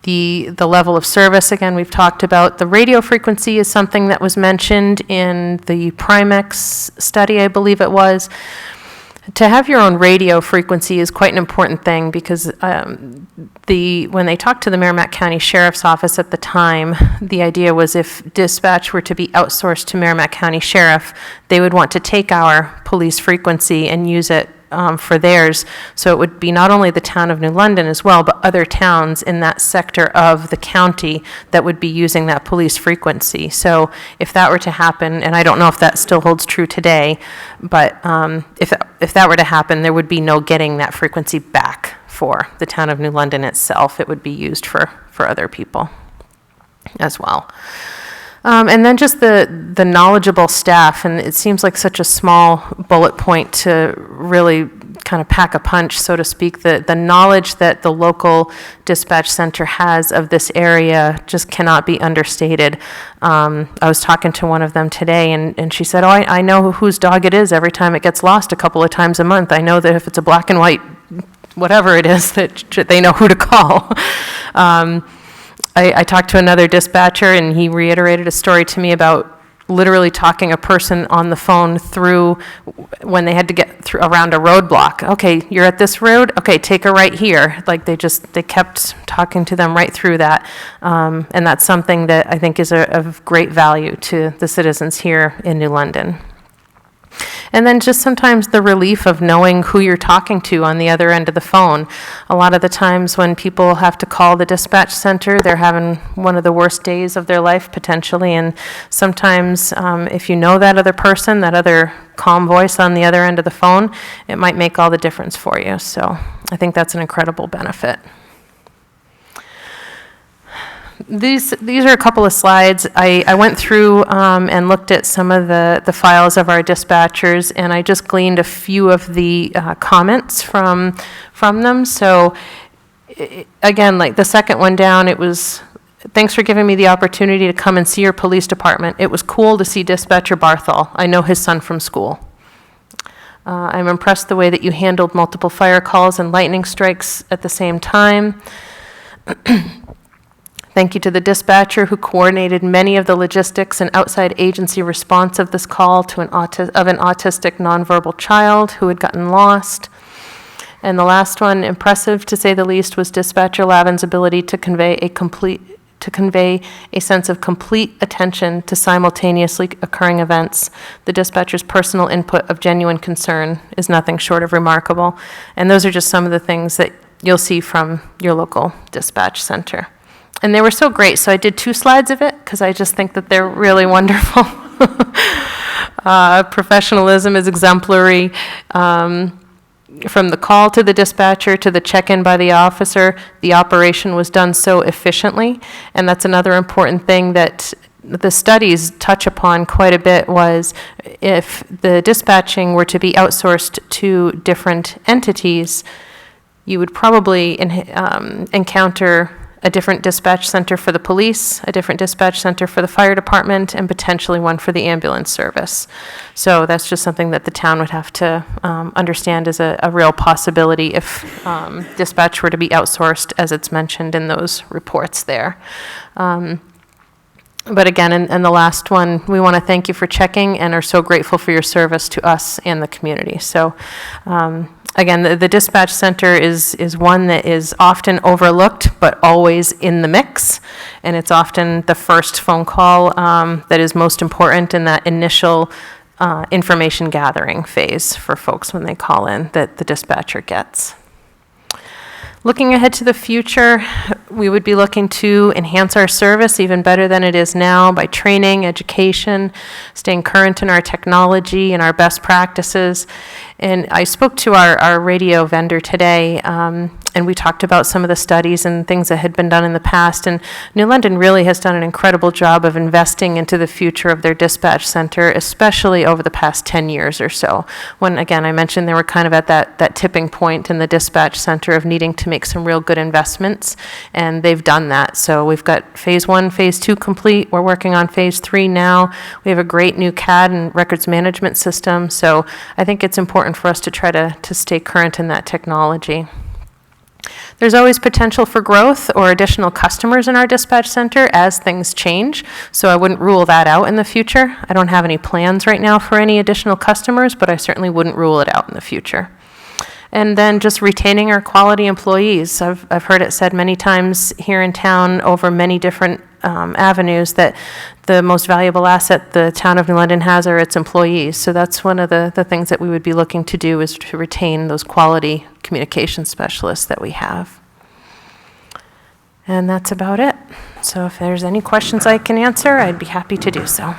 The level of service, again, we've talked about. The radio frequency is something that was mentioned in the Primex study, I believe it was. To have your own radio frequency is quite an important thing because when they talked to the Merrimack County Sheriff's Office at the time, the idea was if dispatch were to be outsourced to Merrimack County Sheriff, they would want to take our police frequency and use it for theirs. So it would be not only the town of New London as well, but other towns in that sector of the county that would be using that police frequency. So if that were to happen, and I don't know if that still holds true today, but if that were to happen, there would be no getting that frequency back for the town of New London itself. It would be used for other people as well. And then just the knowledgeable staff, and it seems like such a small bullet point to really kind of pack a punch, so to speak. The knowledge that the local dispatch center has of this area just cannot be understated. I was talking to one of them today, and she said, I know whose dog it is every time it gets lost a couple of times a month. I know that if it's a black and white, whatever it is, that they know who to call. I talked to another dispatcher, and he reiterated a story to me about literally talking a person on the phone through when they had to get through around a roadblock. Okay, you're at this road, okay, take a right here. Like they kept talking to them right through that. And that's something that I think is of great value to the citizens here in New London. And then just sometimes the relief of knowing who you're talking to on the other end of the phone. A lot of the times when people have to call the dispatch center, they're having one of the worst days of their life potentially. And sometimes if you know that other person, that other calm voice on the other end of the phone, it might make all the difference for you. So I think that's an incredible benefit. These are a couple of slides. I went through and looked at some of the files of our dispatchers, and I just gleaned a few of the comments from them. So again, like the second one down, it was, thanks for giving me the opportunity to come and see your police department. It was cool to see Dispatcher Barthol. I know his son from school. I'm impressed the way that you handled multiple fire calls and lightning strikes at the same time. Thank you to the dispatcher who coordinated many of the logistics and outside agency response of this call to an autistic nonverbal child who had gotten lost. And the last one, impressive to say the least, was Dispatcher Lavin's ability to convey a sense of complete attention to simultaneously occurring events. The dispatcher's personal input of genuine concern is nothing short of remarkable. And those are just some of the things that you'll see from your local dispatch center. And they were so great, so I did 2 slides of it because I just think that they're really wonderful. Professionalism is exemplary. From the call to the dispatcher to the check-in by the officer, the operation was done so efficiently. And that's another important thing that the studies touch upon quite a bit, was if the dispatching were to be outsourced to different entities, you would probably encounter a different dispatch center for the police, a different dispatch center for the fire department, and potentially one for the ambulance service. So that's just something that the town would have to understand as a real possibility if dispatch were to be outsourced, as it's mentioned in those reports there. But again, and the last one, we want to thank you for checking and are so grateful for your service to us and the community. So again, the dispatch center is one that is often overlooked, but always in the mix. And it's often the first phone call that is most important in that initial information gathering phase for folks when they call in that the dispatcher gets. Looking ahead to the future, we would be looking to enhance our service even better than it is now by training, education, staying current in our technology and our best practices. And I spoke to our radio vendor today, and we talked about some of the studies and things that had been done in the past. And New London really has done an incredible job of investing into the future of their dispatch center, especially over the past 10 years or so. When, again, I mentioned they were kind of at that tipping point in the dispatch center of needing to make some real good investments, and they've done that. So we've got phase 1, phase 2 complete. We're working on phase 3 now. We have a great new CAD and records management system. So I think it's important for us to try to stay current in that technology. There's always potential for growth or additional customers in our dispatch center as things change, so I wouldn't rule that out in the future. I don't have any plans right now for any additional customers, but I certainly wouldn't rule it out in the future. And then just retaining our quality employees. I've heard it said many times here in town over many different avenues that the most valuable asset the town of New London has are its employees. So that's one of the things that we would be looking to do, is to retain those quality communication specialists that we have. And that's about it. So if there's any questions I can answer, I'd be happy to do so.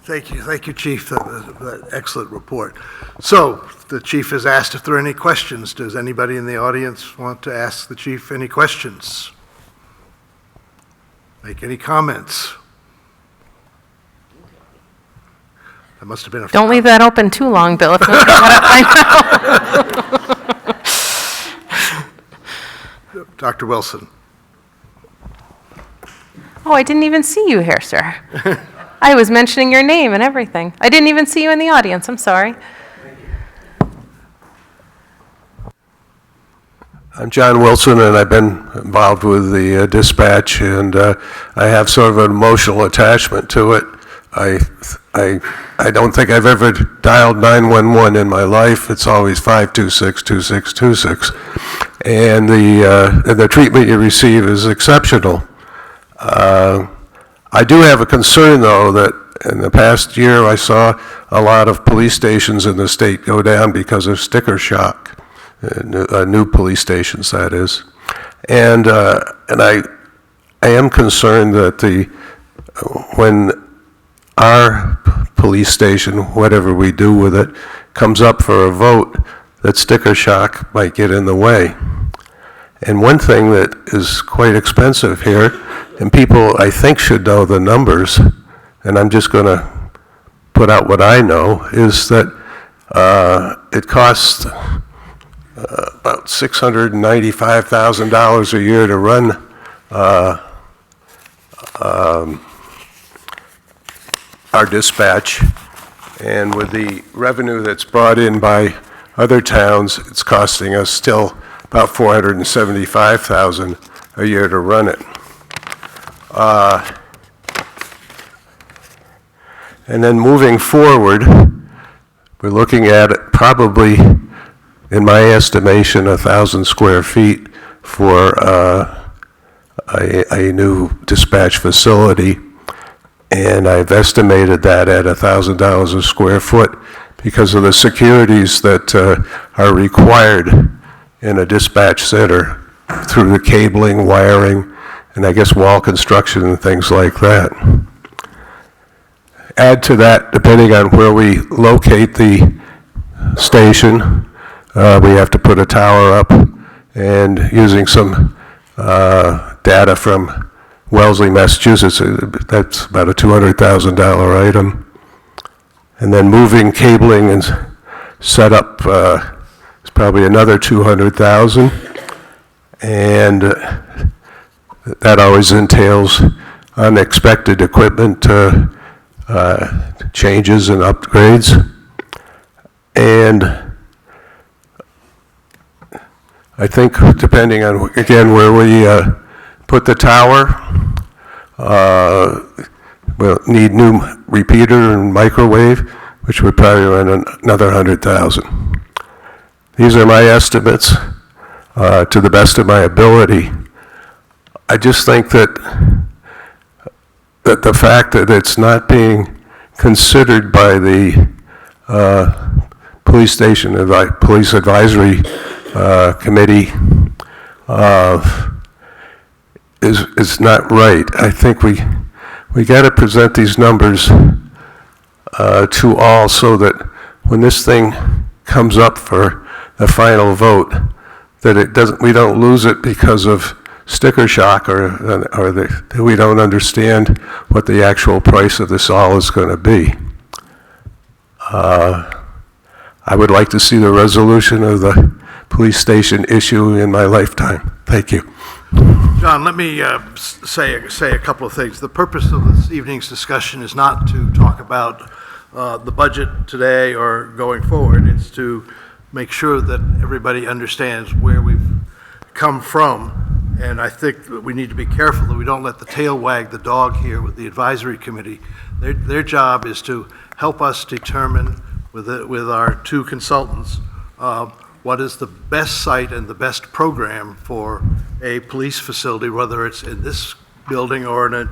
Thank you, Chief. That excellent report. So the Chief has asked if there are any questions. Does anybody in the audience want to ask the Chief any questions? Make any comments? That must have been a... Don't leave that open too long, Bill, if nobody got up by now. Dr. Wilson. Oh, I didn't even see you here, sir. I was mentioning your name and everything. I didn't even see you in the audience. I'm sorry. I'm John Wilson, and I've been involved with the dispatch, and I have sort of an emotional attachment to it. I don't think I've ever dialed 911 in my life. It's always 526-2626, and the treatment you receive is exceptional. I do have a concern, though, that in the past year I saw a lot of police stations in the state go down because of sticker shock. New police stations, that is, and I am concerned that when our police station, whatever we do with it, comes up for a vote, that sticker shock might get in the way. And one thing that is quite expensive here, and people I think should know the numbers, and I'm just going to put out what I know, is that it costs about $695,000 a year to run our dispatch, and with the revenue that's brought in by other towns, it's costing us still about $475,000 a year to run it. And then moving forward, we're looking at it probably, in my estimation, 1,000 square feet for a new dispatch facility. And I've estimated that at $1,000 a square foot because of the securities that are required in a dispatch center through the cabling, wiring, and I guess wall construction and things like that. Add to that, depending on where we locate the station, we have to put a tower up, and using some data from Wellesley, Massachusetts, that's about a $200,000 item. And then moving cabling and set up is probably another $200,000. And that always entails unexpected equipment changes and upgrades. And I think depending on, again, where we put the tower, we'll need new repeater and microwave, which would probably run another 100,000. These are my estimates to the best of my ability. I just think that the fact that it's not being considered by the police station, police advisory committee is not right. I think we got to present these numbers to all so that when this thing comes up for the final vote, that we don't lose it because of sticker shock or that we don't understand what the actual price of this all is going to be. I would like to see the resolution of the police station issue in my lifetime. Thank you. John, let me say a couple of things. The purpose of this evening's discussion is not to talk about the budget today or going forward. It's to make sure that everybody understands where we've come from. And I think that we need to be careful that we don't let the tail wag the dog here with the advisory committee. Their job is to help us determine with our two consultants what is the best site and the best program for a police facility, whether it's in this building or in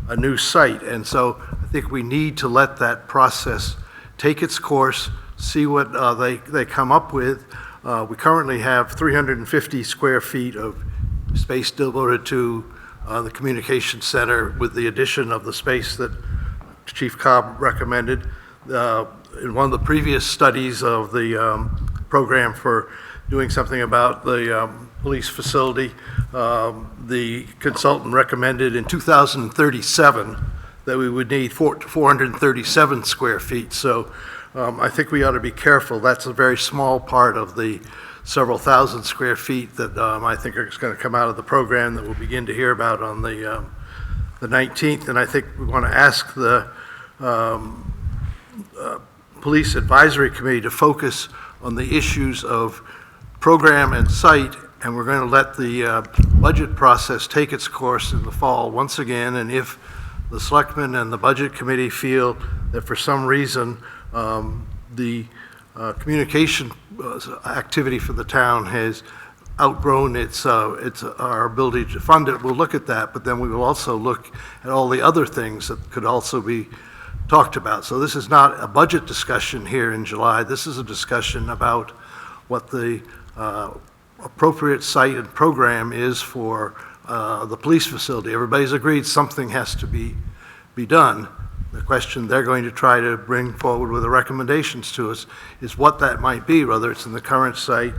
a new site. And so I think we need to let that process take its course, see what they come up with. We currently have 350 square feet of space devoted to the communication center with the addition of the space that Chief Cobb recommended. In one of the previous studies of the program for doing something about the police facility, the consultant recommended in 2037 that we would need 437 square feet. So I think we ought to be careful. That's a very small part of the several thousand square feet that I think is going to come out of the program that we'll begin to hear about on the 19th. And I think we want to ask the Police Advisory Committee to focus on the issues of program and site and we're going to let the budget process take its course in the fall once again, and if the Selectmen and the Budget Committee feel that for some reason the communication activity for the town has outgrown its our ability to fund it, we'll look at that, but then we will also look at all the other things that could also be talked about. So this is not a budget discussion here in July. This is a discussion about what the appropriate site and program is for the police facility. Everybody's agreed something has to be done. The question they're going to try to bring forward with the recommendations to us is what that might be, whether it's in the current site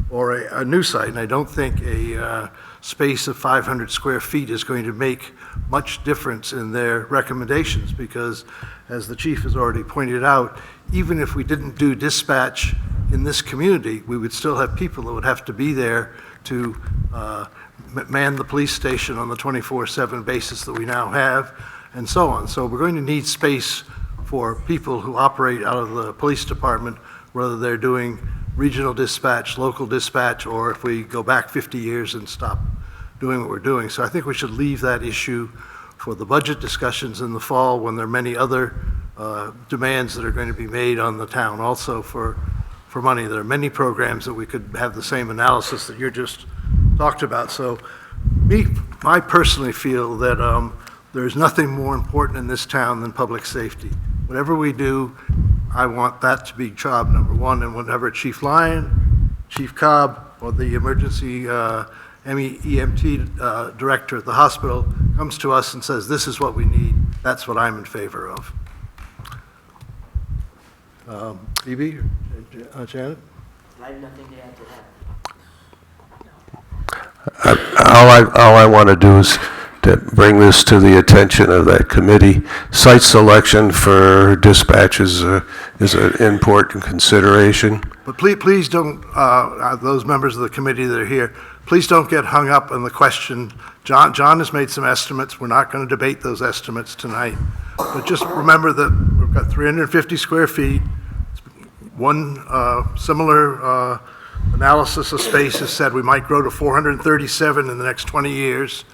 or a new site. And I don't think a space of 500 square feet is going to make much difference in their recommendations, because as the chief has already pointed out, even if we didn't do dispatch in this community, we would still have people that would have to be there to man the police station on the 24/7 basis that we now have, and so on. So we're going to need space for people who operate out of the police department, whether they're doing regional dispatch, local dispatch, or if we go back 50 years and stop doing what we're doing. So I think we should leave that issue for the budget discussions in the fall, when there are many other demands that are going to be made on the town also for money. There are many programs that we could have the same analysis that you just talked about. So I personally feel that there's nothing more important in this town than public safety. Whatever we do, I want that to be job number one, and whenever Chief Lyon, Chief Cobb, or the emergency EMT director at the hospital comes to us and says, this is what we need, that's what I'm in favor of. Phoebe, Janet? I have nothing to add to that. All I want to do is to bring this to the attention of that committee. Site selection for dispatch is an important consideration. But please don't, those members of the committee that are here, please don't get hung up on the question. John has made some estimates. We're not going to debate those estimates tonight. But just remember that we've got 350 square feet. One similar analysis of space has said we might grow to 437 in the next 20 years.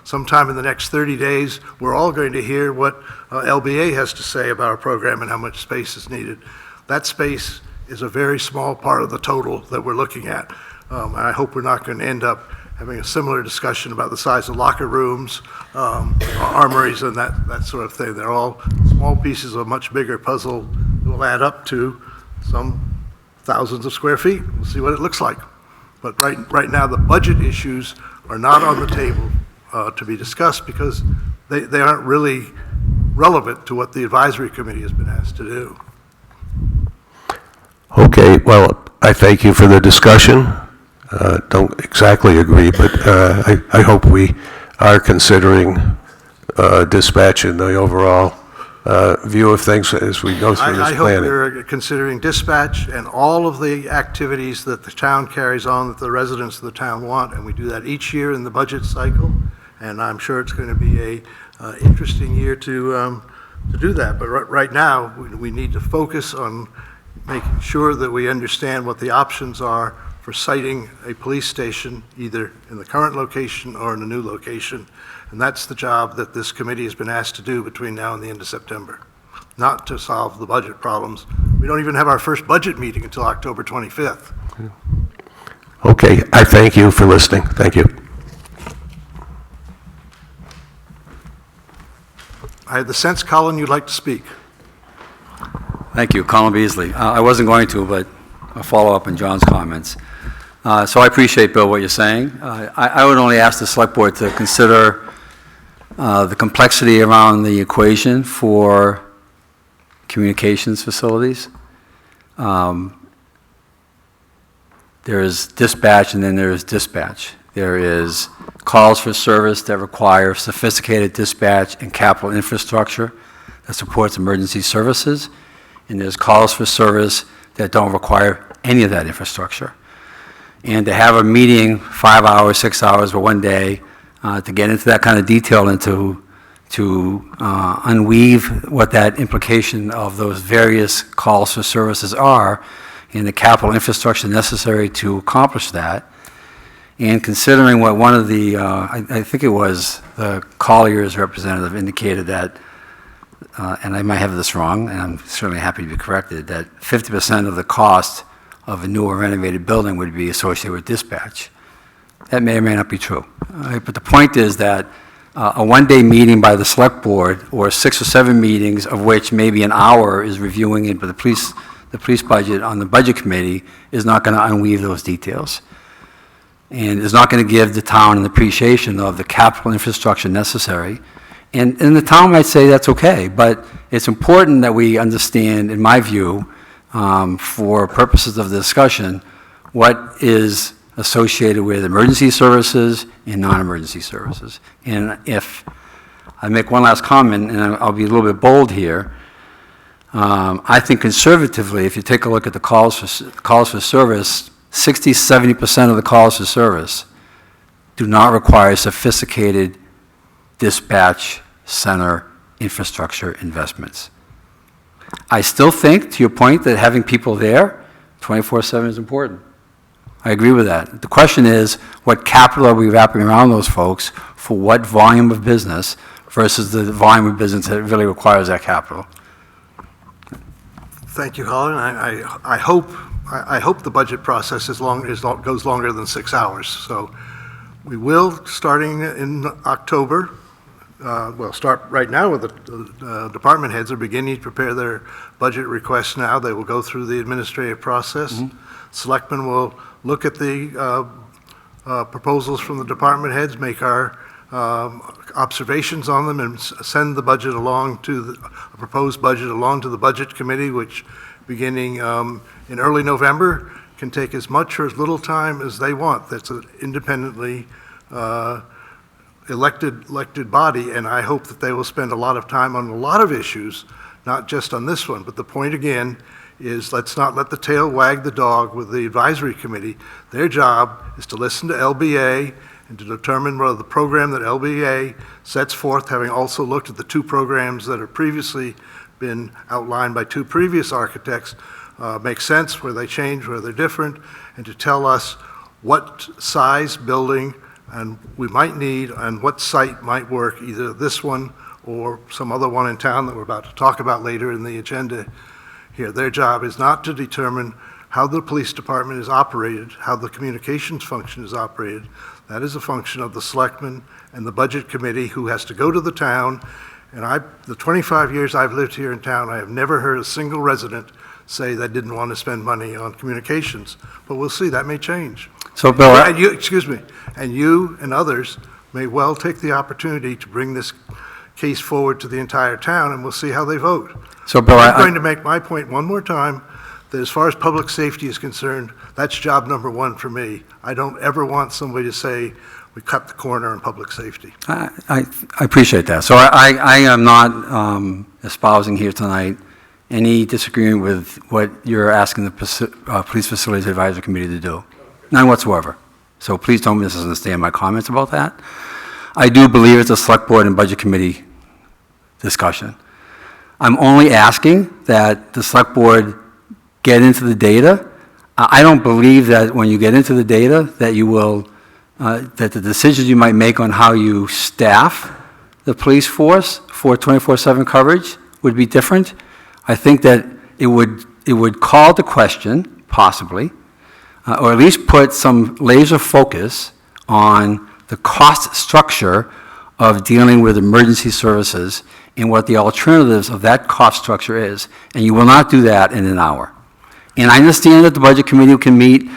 Sometime in the next 30 days, we're all going to hear what LBA has to say about our program and how much space is needed. That space is a very small part of the total that we're looking at. And I hope we're not going to end up having a similar discussion about the size of locker rooms, armories, and that sort of thing. They're all small pieces of a much bigger puzzle that will add up to some thousands of square feet. We'll see what it looks like. But right now, the budget issues are not on the table to be discussed, because they aren't really relevant to what the advisory committee has been asked to do. Okay, well, I thank you for the discussion. Don't exactly agree, but I hope we are considering dispatch in the overall view of things as we go through this I hope planning. we're considering dispatch and all of the activities that the town carries on that the residents of the town want, and we do that each year in the budget cycle, and I'm sure it's going to be a interesting year to do that. But right now, we need to focus on making sure that we understand what the options are for siting a police station, either in the current location or in a new location. And that's the job that this committee has been asked to do between now and the end of September, not to solve the budget problems. We don't even have our first budget meeting until October 25th. Okay, I thank you for listening. Thank you. I had the sense, Colin, you'd like to speak. Thank you, Colin Beasley. I wasn't going to, but I'll follow up on John's comments. So I appreciate, Bill, what you're saying. I would only ask the Select Board to consider the complexity around the equation for communications facilities. There is dispatch, and then there is dispatch. There is calls for service that require sophisticated dispatch and capital infrastructure that supports emergency services, and there's calls for service that don't require any of that infrastructure. And to have a meeting 5 hours, 6 hours, or one day to get into that kind of detail and to unweave what that implication of those various calls for services are and the capital infrastructure necessary to accomplish that And considering what one of the, I think it was the Collier's representative indicated that, and I might have this wrong, and I'm certainly happy to be corrected, that 50% of the cost of a new or renovated building would be associated with dispatch. That may or may not be true. But the point is that a one-day meeting by the select board, or 6 or 7 meetings, of which maybe an hour is reviewing it, but the police budget on the budget committee is not going to unweave those details. And is not going to give the town an appreciation of the capital infrastructure necessary. And the town might say that's okay, but it's important that we understand, in my view, for purposes of the discussion, what is associated with emergency services and non-emergency services. And if I make one last comment, and I'll be a little bit bold here, I think conservatively, if you take a look at the calls for service, 60–70% of the calls for service do not require sophisticated dispatch center infrastructure investments. I still think, to your point, that having people there 24/7 is important. I agree with that. The question is, what capital are we wrapping around those folks for what volume of business versus the volume of business that really requires that capital? Thank you, Colin. I hope the budget process goes longer than 6 hours. So we will, starting in October, we'll start right now with the department heads are beginning to prepare their budget requests now. They will go through the administrative process. Selectmen will look at the proposals from the department heads, make our observations on them, and send the budget along to the proposed budget along to the budget committee, which beginning in early November can take as much or as little time as they want. That's an independently elected body, and I hope that they will spend a lot of time on a lot of issues, not just on this one. But the point again is, let's not let the tail wag the dog with the advisory committee. Their job is to listen to LBA and to determine whether the program that LBA sets forth, having also looked at the 2 programs that have previously been outlined by 2 previous architects, make sense, where they change, where they're different, and to tell us what size building and we might need and what site might work, either this one or some other one in town that we're about to talk about later in the agenda here. Their job is not to determine how the police department is operated, how the communications function is operated. That is a function of the selectmen and the budget committee, who has to go to the town. And the 25 years I've lived here in town, I have never heard a single resident say they didn't want to spend money on communications. But we'll see, that may change. So, Bill, and you and others may well take the opportunity to bring this case forward to the entire town, and we'll see how they vote. So, Bill, I'm going to make my point one more time, that as far as public safety is concerned, that's job number 1 for me. I don't ever want somebody to say we cut the corner on public safety. I appreciate that. So I am not espousing here tonight any disagreement with what you're asking the Police Facilities Advisory Committee to do. None whatsoever. So please don't misunderstand my comments about that. I do believe it's a Select Board and Budget Committee discussion. I'm only asking that the Select Board get into the data. I don't believe that when you get into the data that you will, that the decisions you might make on how you staff the police force for 24/7 coverage would be different. I think that it would call to question, possibly, or at least put some laser focus on the cost structure of dealing with emergency services and what the alternatives of that cost structure is. And you will not do that in an hour. And I understand that the Budget Committee can meet,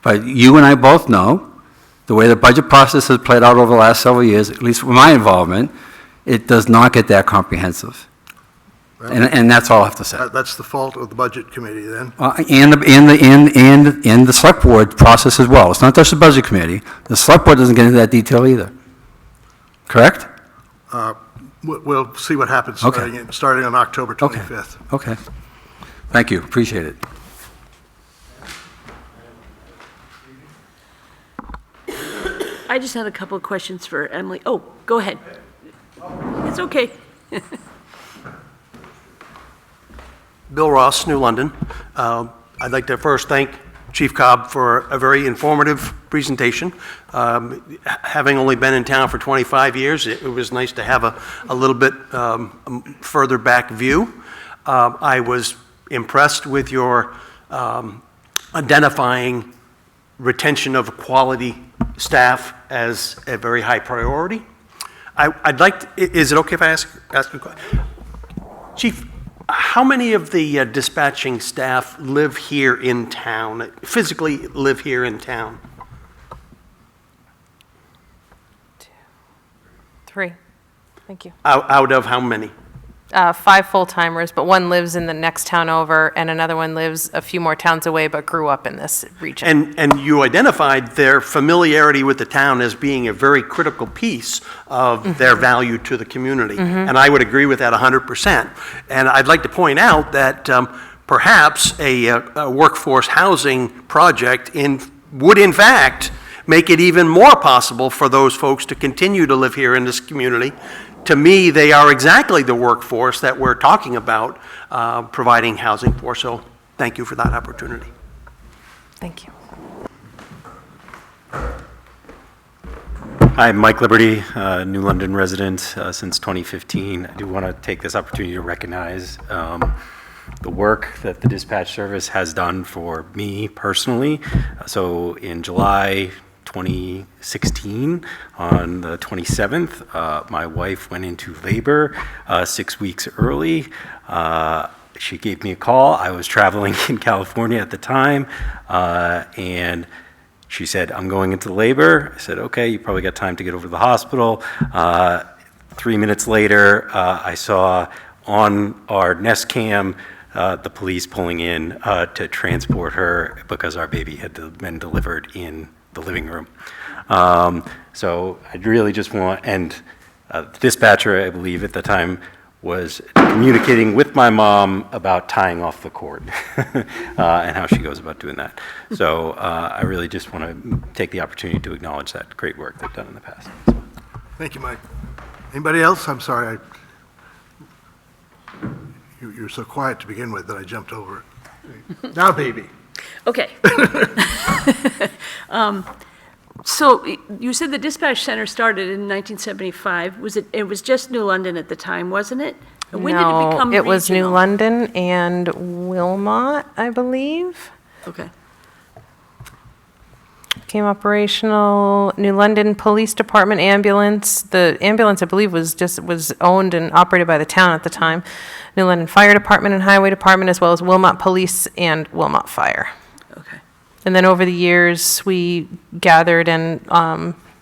but you and I both know the way the budget process has played out over the last several years, at least with my involvement, it does not get that comprehensive. And that's all I have to say. That's the fault of the Budget Committee, then. And the Select Board process as well. It's not just the Budget Committee. The Select Board doesn't get into that detail either. Correct? We'll see what happens starting on October 25th. Okay. Thank you. Appreciate it. I just had a couple of questions for Emily. Oh, go ahead. It's okay. Bill Ross, New London. I'd like to first thank Chief Cobb for a very informative presentation. Having only been in town for 25 years, it was nice to have a little bit further back view. I was impressed with your identifying retention of quality staff as a very high priority. I'd like to, is it okay if I ask a question? Chief, how many of the dispatching staff live here in town, physically live here in town? 2, 3. Thank you. Out of how many? 5 full-timers, but one lives in the next town over, and another one lives a few more towns away, but grew up in this region. And you identified their familiarity with the town as being a very critical piece of their value to the community. And I would agree with that 100%. And I'd like to point out that perhaps a workforce housing project would in fact make it even more possible for those folks to continue to live here in this community. To me, they are exactly the workforce that we're talking about providing housing for. So thank you for that opportunity. Thank you. Hi, I'm Mike Liberty, New London resident since 2015. I do want to take this opportunity to recognize the work that the dispatch service has done for me personally. So in July 2016, on the 27th, my wife went into labor 6 weeks early. She gave me a call. I was traveling in California at the time, and she said, "I'm going into labor." I said, "Okay, you probably got time to get over to the hospital." 3 minutes later, I saw on our Nest Cam the police pulling in to transport her because our baby had been delivered in the living room. So I really just want, and the dispatcher, I believe at the time, was communicating with my mom about tying off the cord and how she goes about doing that. So I really just want to take the opportunity to acknowledge that great work they've done in the past. So. Thank you, Mike. Anybody else? I'm sorry. You're so quiet to begin with that I jumped over it. Now, baby. Okay. So you said the dispatch center started in 1975. It was just New London at the time, wasn't it? And when did it become it was New regional? London and Wilmot, I believe. Okay. Became operational. New London Police Department ambulance. The ambulance, I believe, was owned and operated by the town at the time. New London Fire Department and Highway Department, as well as Wilmot Police and Wilmot Fire. Okay. And then over the years, we gathered and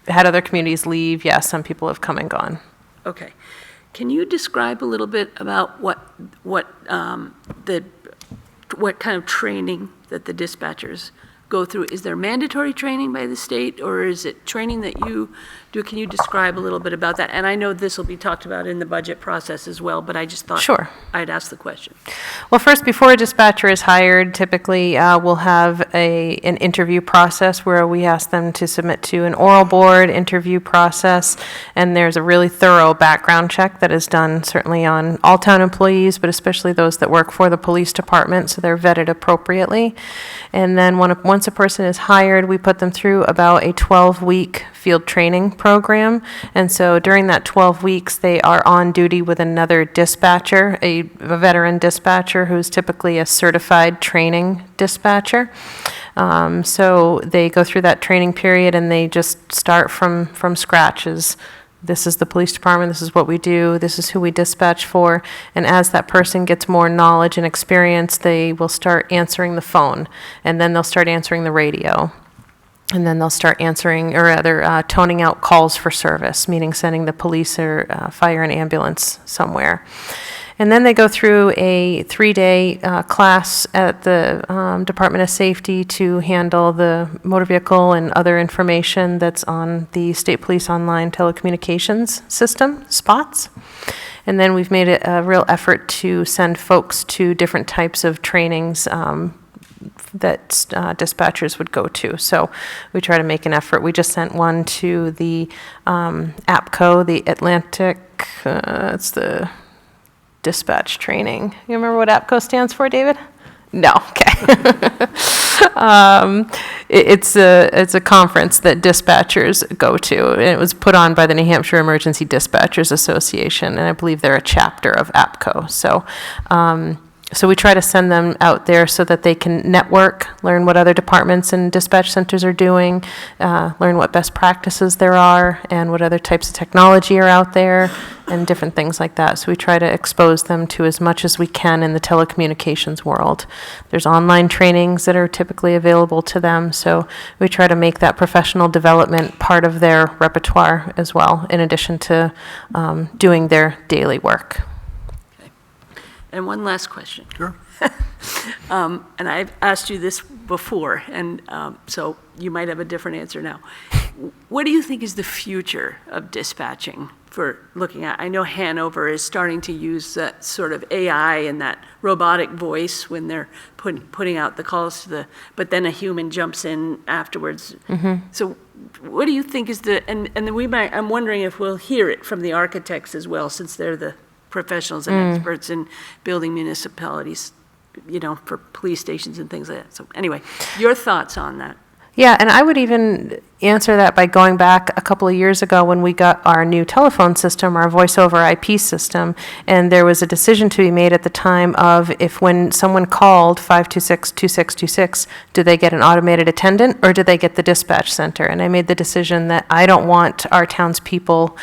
had other communities leave. Yes, some people have come and gone. Okay. Can you describe a little bit about what kind of training that the dispatchers go through? Is there mandatory training by the state, or is it training that you do? Can you describe a little bit about that? And I know this will be talked about in the budget process as well, but I just thought Sure. I'd ask the question. Well, first, before a dispatcher is hired, typically we'll have an interview process where we ask them to submit to an oral board interview process, and there's a really thorough background check that is done certainly on all town employees, but especially those that work for the police department, so they're vetted appropriately. And then once a person is hired, we put them through about a 12-week field training program. And so during that 12 weeks, they are on duty with another dispatcher, a veteran dispatcher who's typically a certified training dispatcher. So they go through that training period and they just start from scratch. This is the police department, this is what we do, this is who we dispatch for. And as that person gets more knowledge and experience, they will start answering the phone. And then they'll start answering the radio. And then they'll start answering, or rather toning out calls for service, meaning sending the police or fire and ambulance somewhere. And then they go through a 3-day class at the Department of Safety to handle the motor vehicle and other information that's on the State Police Online Telecommunications System, SPOTS. And then we've made it a real effort to send folks to different types of trainings that dispatchers would go to. So we try to make an effort. We just sent one to the APCO, the Atlantic, it's the dispatch training. You remember what APCO stands for, David? No, okay. It's a conference that dispatchers go to, and it was put on by the New Hampshire Emergency Dispatchers Association, and I believe they're a chapter of APCO. So we try to send them out there so that they can network, learn what other departments and dispatch centers are doing, learn what best practices there are, and what other types of technology are out there, and different things like that. So we try to expose them to as much as we can in the telecommunications world. There's online trainings that are typically available to them, so we try to make that professional development part of their repertoire as well, in addition to doing their daily work. And one last question. Sure. And I've asked you this before, and so you might have a different answer now. What do you think is the future of dispatching for looking at? I know Hanover is starting to use that sort of AI and that robotic voice when they're putting out the calls to the, but then a human jumps in afterwards. So what do you think is and then I'm wondering if we'll hear it from the architects as well, since they're the professionals and experts in building municipalities, for police stations and things like that. So anyway, your thoughts on that? Yeah, and I would even answer that by going back a couple of years ago when we got our new telephone system, our voice over IP system, and there was a decision to be made at the time of if when someone called 526-2626, do they get an automated attendant or do they get the dispatch center? And I made the decision that I don't want our townspeople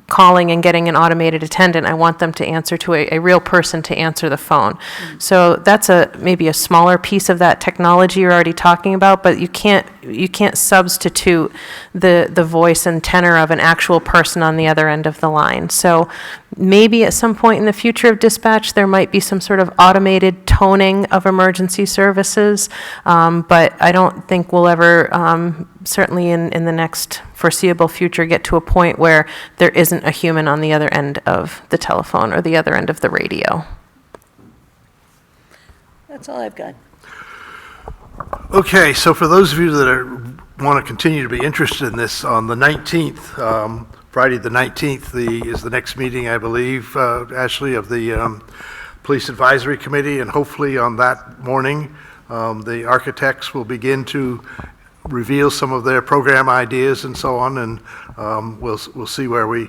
calling and getting an automated attendant. I want them to answer to a real person to answer the phone. So that's maybe a smaller piece of that technology you're already talking about, but you can't substitute the voice and tenor of an actual person on the other end of the line. So maybe at some point in the future of dispatch, there might be some sort of automated toning of emergency services, but I don't think we'll ever, certainly in the next foreseeable future, get to a point where there isn't a human on the other end of the telephone or the other end of the radio. That's all I've got. Okay, so for those of you that want to continue to be interested in this, on the 19th, Friday the 19th, is the next meeting, I believe, Ashley, of the Police Advisory Committee, and hopefully on that morning, the architects will begin to reveal some of their program ideas and so on, and we'll see where we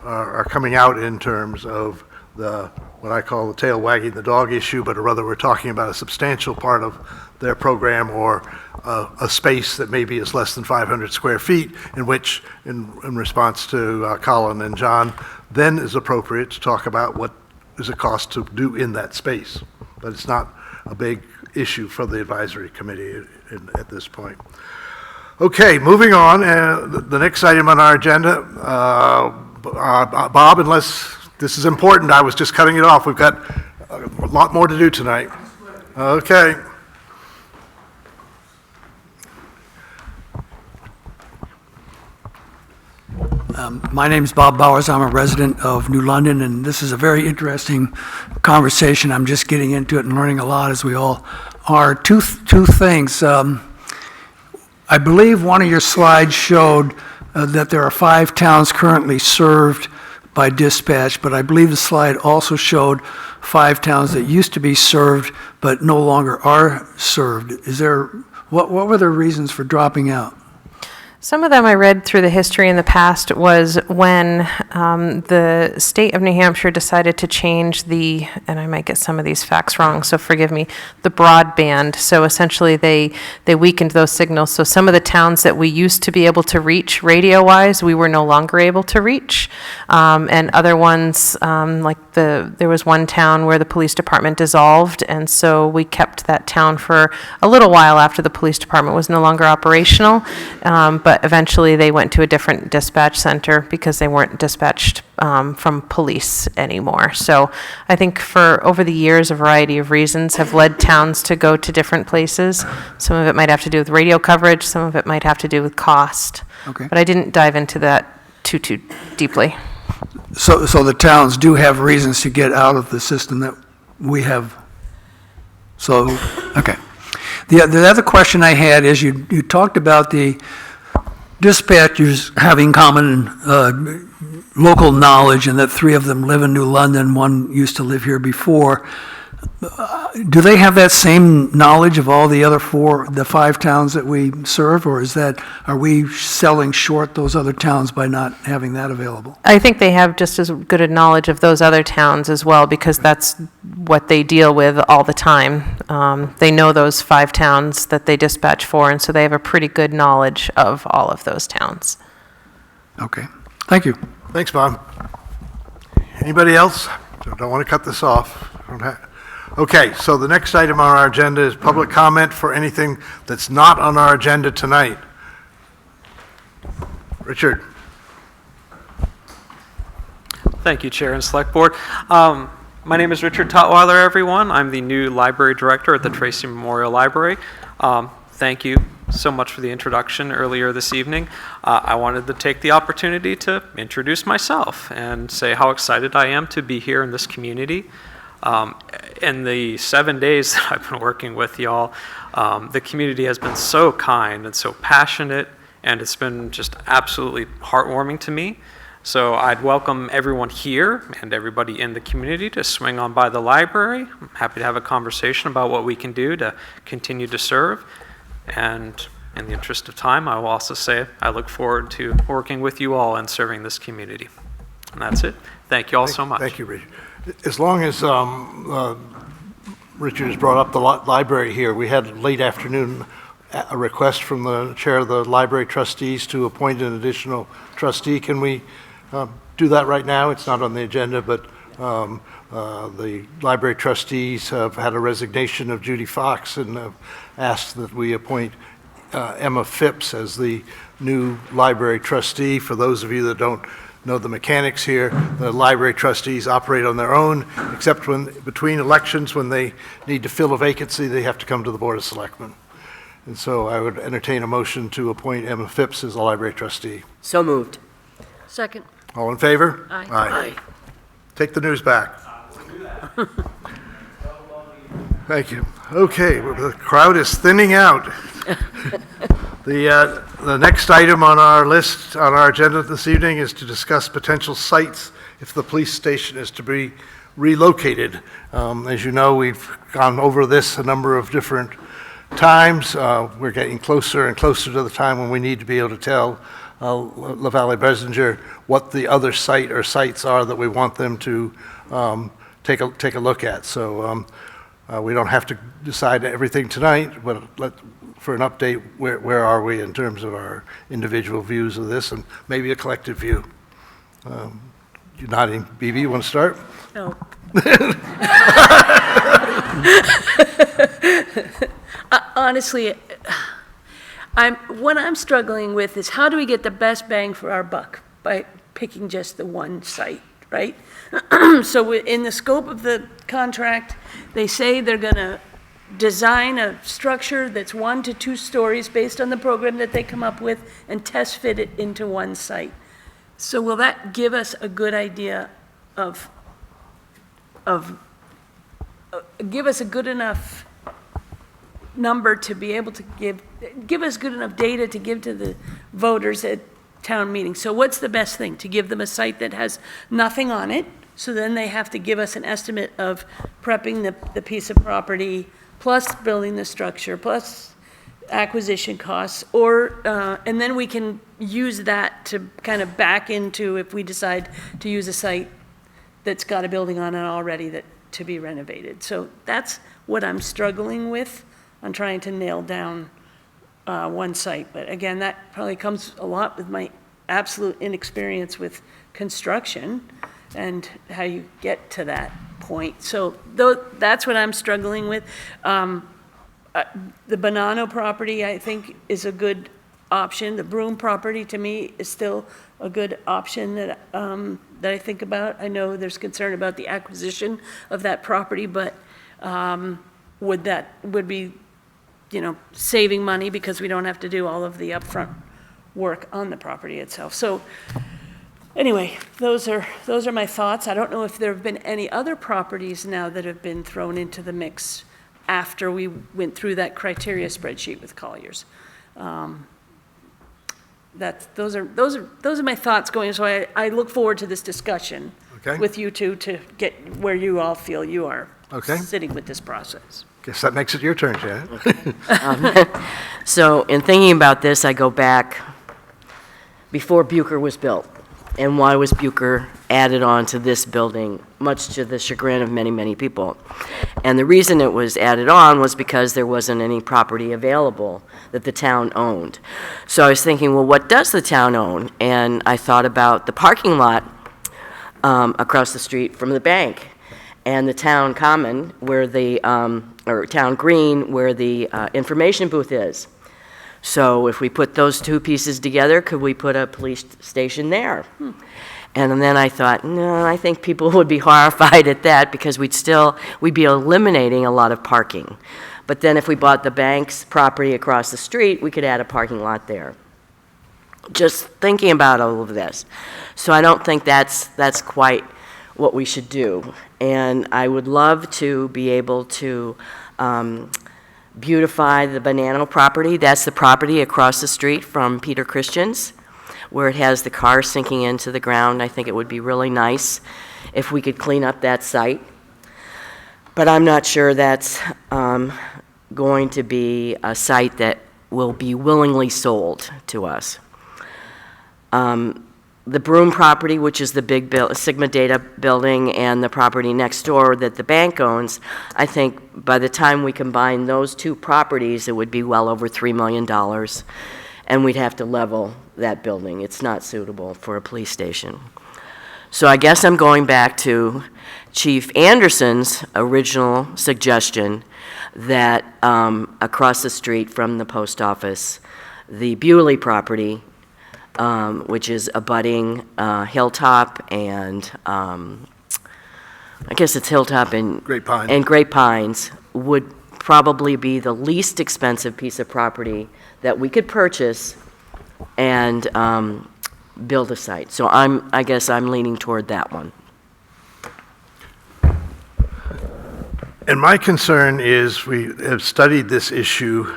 are coming out in terms of what I call the tail wagging the dog issue, but rather we're talking about a substantial part of their program, or a space that maybe is less than 500 square feet, in which, in response to Colin and John, then is appropriate to talk about what is the cost to do in that space. But it's not a big issue for the advisory committee at this point. Okay, moving on, the next item on our agenda, Bob, unless this is important, I was just cutting it off. We've got a lot more to do tonight. Okay. My name's Bob Bowers. I'm a resident of New London, and this is a very interesting conversation. I'm just getting into it and learning a lot, as we all are. Two things. I believe one of your slides showed that there are 5 towns currently served by dispatch, but I believe the slide also showed 5 towns that used to be served but no longer are served. What were the reasons for dropping out? Some of them I read through the history in the past was when the state of New Hampshire decided to change and I might get some of these facts wrong, so forgive me, the broadband. So essentially they weakened those signals. So some of the towns that we used to be able to reach radio-wise, we were no longer able to reach. And other ones, there was one town where the police department dissolved, and so we kept that town for a little while after the police department was no longer operational. But eventually they went to a different dispatch center because they weren't dispatched from police anymore. So I think for over the years, a variety of reasons have led towns to go to different places. Some of it might have to do with radio coverage, some of it might have to do with cost. Okay. But I didn't dive into that too deeply. So the towns do have reasons to get out of the system that we have. So, okay. The other question I had is you talked about the dispatchers having common local knowledge, and that 3 of them live in New London, 1 used to live here before. do they have that same knowledge of all the other the 5 towns that we serve, or are we selling short those other towns by not having that available? I think they have just as good a knowledge of those other towns as well, because that's what they deal with all the time. They know those 5 towns that they dispatch for, and so they have a pretty good knowledge of all of those towns. Okay, thank you. Thanks, Bob. Anybody else? Don't want to cut this off. Okay, so the next item on our agenda is public comment for anything that's not on our agenda tonight. Richard. Thank you, Chair and Select Board. My name is Richard Tutwiler, everyone. I'm the new Library Director at the Tracy Memorial Library. Thank you so much for the introduction earlier this evening. I wanted to take the opportunity to introduce myself and say how excited I am to be here in this community. In the 7 days that I've been working with y'all, the community has been so kind and so passionate, and it's been just absolutely heartwarming to me. So I'd welcome everyone here and everybody in the community to swing on by the library. I'm happy to have a conversation about what we can do to continue to serve. And in the interest of time, I will also say I look forward to working with you all and serving this community. And that's it. Thank you all so much. Thank you, Richard. As long as Richard has brought up the library here, we had late afternoon a request from the chair of the library trustees to appoint an additional trustee. Can we do that right now? It's not on the agenda, but the library trustees have had a resignation of Judy Fox and have asked that we appoint Emma Phipps as the new library trustee. For those of you that don't know the mechanics here, the library trustees operate on their own, except when between elections, when they need to fill a vacancy, they have to come to the Board of Selectmen. And so I would entertain a motion to appoint Emma Phipps as a library trustee. So moved. Second. All in favor? Aye. Aye. Take the news back. Thank you. Okay, well, the crowd is thinning out. The next item on our list, on our agenda this evening, is to discuss potential sites if the police station is to be relocated. As you know, we've gone over this a number of different times. We're getting closer and closer to the time when we need to be able to tell LaValle Bresinger what the other site or sites are that we want them to take a look at. So we don't have to decide everything tonight, but for an update, where are we in terms of our individual views of this, and maybe a collective view. You're nodding. BB, you want to start? No. Honestly, what I'm struggling with is how do we get the best bang for our buck by picking just the one site, right? So in the scope of the contract, they say they're going to design a structure that's 1 to 2 stories based on the program that they come up with and test fit it into one site. So will that give us a good idea give us a good enough number to be able to give us good enough data to give to the voters at town meeting? So what's the best thing? To give them a site that has nothing on it, so then they have to give us an estimate of prepping the piece of property, plus building the structure, plus acquisition costs, or, and then we can use that to kind of back into if we decide to use a site that's got a building on it already that to be renovated. So that's what I'm struggling with on trying to nail down one site. But again, that probably comes a lot with my absolute inexperience with construction and how you get to that point. So that's what I'm struggling with. The Bonanno property, I think, is a good option. The Broome property, to me, is still a good option that I think about. I know there's concern about the acquisition of that property, but would be, saving money because we don't have to do all of the upfront work on the property itself. So anyway, those are my thoughts. I don't know if there have been any other properties now that have been thrown into the mix after we went through that criteria spreadsheet with Colliers. Those are my thoughts going. So I look forward to this discussion with you two to get where you all feel you are. Okay. sitting with this process. Guess that makes it your turn, Janet. So in thinking about this, I go back before Bucher was built. And why was Bucher added on to this building, much to the chagrin of many, many people? And the reason it was added on was because there wasn't any property available that the town owned. So I was thinking, well, what does the town own? And I thought about the parking lot across the street from the bank and the town common where the, or town green where the information booth is. So if we put those two pieces together, could we put a police station there? And then I thought, no, I think people would be horrified at that because we'd be eliminating a lot of parking. But then if we bought the bank's property across the street, we could add a parking lot there. Just thinking about all of this. So I don't think that's quite what we should do. And I would love to be able to beautify the Banano property. That's the property across the street from Peter Christian's, where it has the car sinking into the ground. I think it would be really nice if we could clean up that site. But I'm not sure that's going to be a site that will be willingly sold to us. The Broome property, which is the big Sigma Data building, and the property next door that the bank owns, I think by the time we combine those two properties, it would be well over $3 million, and we'd have to level that building. It's not suitable for a police station. So I guess I'm going back to Chief Anderson's original suggestion that across the street from the post office, the Bewley property, which is abutting Hilltop and I guess it's Hilltop and Great Pines. And Great Pines would probably be the least expensive piece of property that we could purchase and build a site. So I guess I'm leaning toward that one. And my concern is we have studied this issue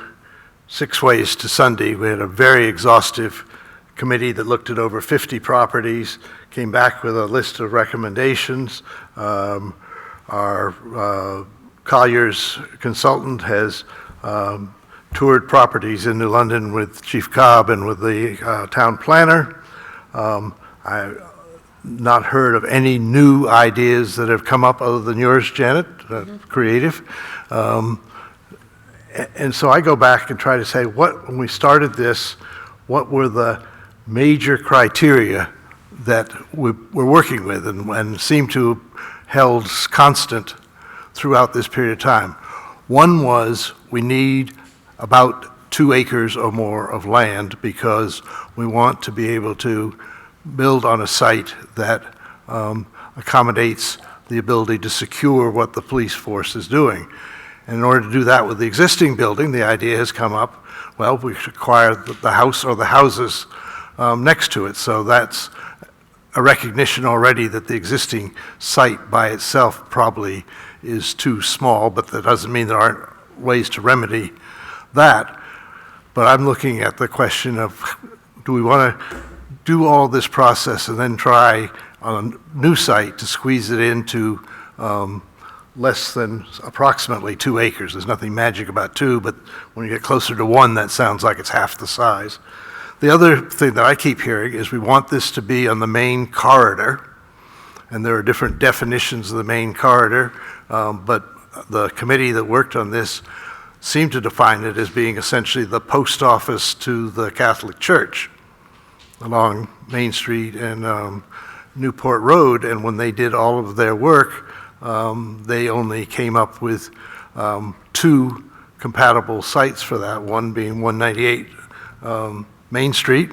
6 ways to Sunday. We had a very exhaustive committee that looked at over 50 properties, came back with a list of recommendations. Our Collier's consultant has toured properties in New London with Chief Cobb and with the town planner. I've not heard of any new ideas that have come up other than yours, Janet, creative. And so I go back and try to say, when we started this, what were the major criteria that we're working with and seem to have held constant throughout this period of time. One was we need about 2 acres or more of land because we want to be able to build on a site that accommodates the ability to secure what the police force is doing. And in order to do that with the existing building, the idea has come up, well, we should acquire the house or the houses next to it. So that's a recognition already that the existing site by itself probably is too small, but that doesn't mean there aren't ways to remedy that. But I'm looking at the question of, do we want to do all this process and then try on a new site to squeeze it into less than approximately 2 acres? There's nothing magic about 2, but when you get closer to 1, that sounds like it's half the size. The other thing that I keep hearing is we want this to be on the main corridor, and there are different definitions of the main corridor, but the committee that worked on this seemed to define it as being essentially the post office to the Catholic Church along Main Street and Newport Road. And when they did all of their work, they only came up with 2 compatible sites for that, one being 198 Main Street,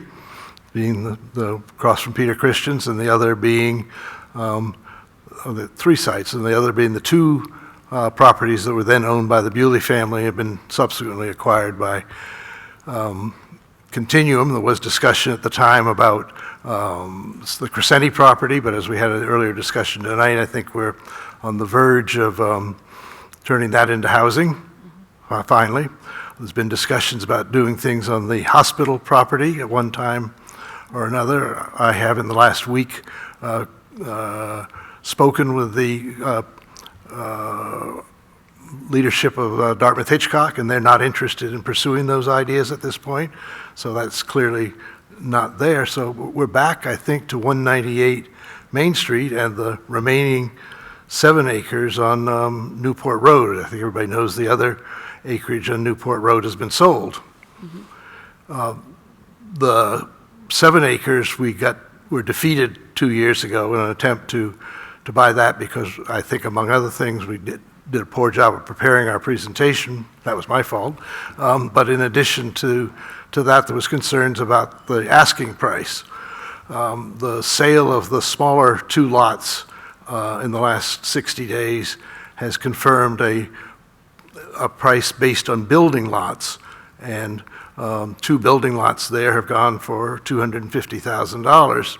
being the across from Peter Christian's, and the other being the 3 sites, and the other being the 2 properties that were then owned by the Bewley family, have been subsequently acquired by Continuum. There was discussion at the time about the Crescenti property, but as we had an earlier discussion tonight, I think we're on the verge of turning that into housing, finally. There's been discussions about doing things on the hospital property at one time or another. I have in the last week spoken with the leadership of Dartmouth Hitchcock, and they're not interested in pursuing those ideas at this point. So that's clearly not there. So we're back, I think, to 198 Main Street and the remaining 7 acres on Newport Road. I think everybody knows the other acreage on Newport Road has been sold. The 7 acres were defeated 2 years ago in an attempt to buy that because I think, among other things, we did a poor job of preparing our presentation. That was my fault. But in addition to that, there was concerns about the asking price. The sale of the smaller 2 lots in the last 60 days has confirmed a price based on building lots, and 2 building lots there have gone for $250,000.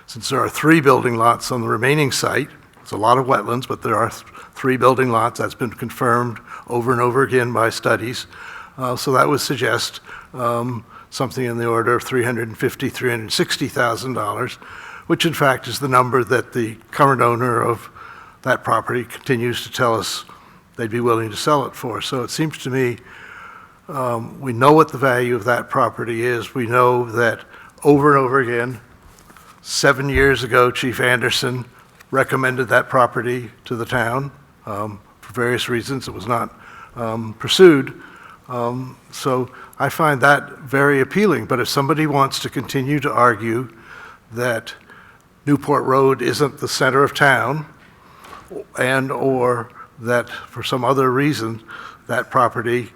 Since there are 3 building lots on the remaining site, it's a lot of wetlands, but there are 3 building lots. That's been confirmed over and over again by studies. So that would suggest something in the order of $350,000, $360,000, which in fact is the number that the current owner of that property continues to tell us they'd be willing to sell it for. So it seems to me we know what the value of that property is. We know that over and over again, 7 years ago, Chief Anderson recommended that property to the town. For various reasons, it was not pursued. So I find that very appealing. But if somebody wants to continue to argue that Newport Road isn't the center of town, or that for some other reason that property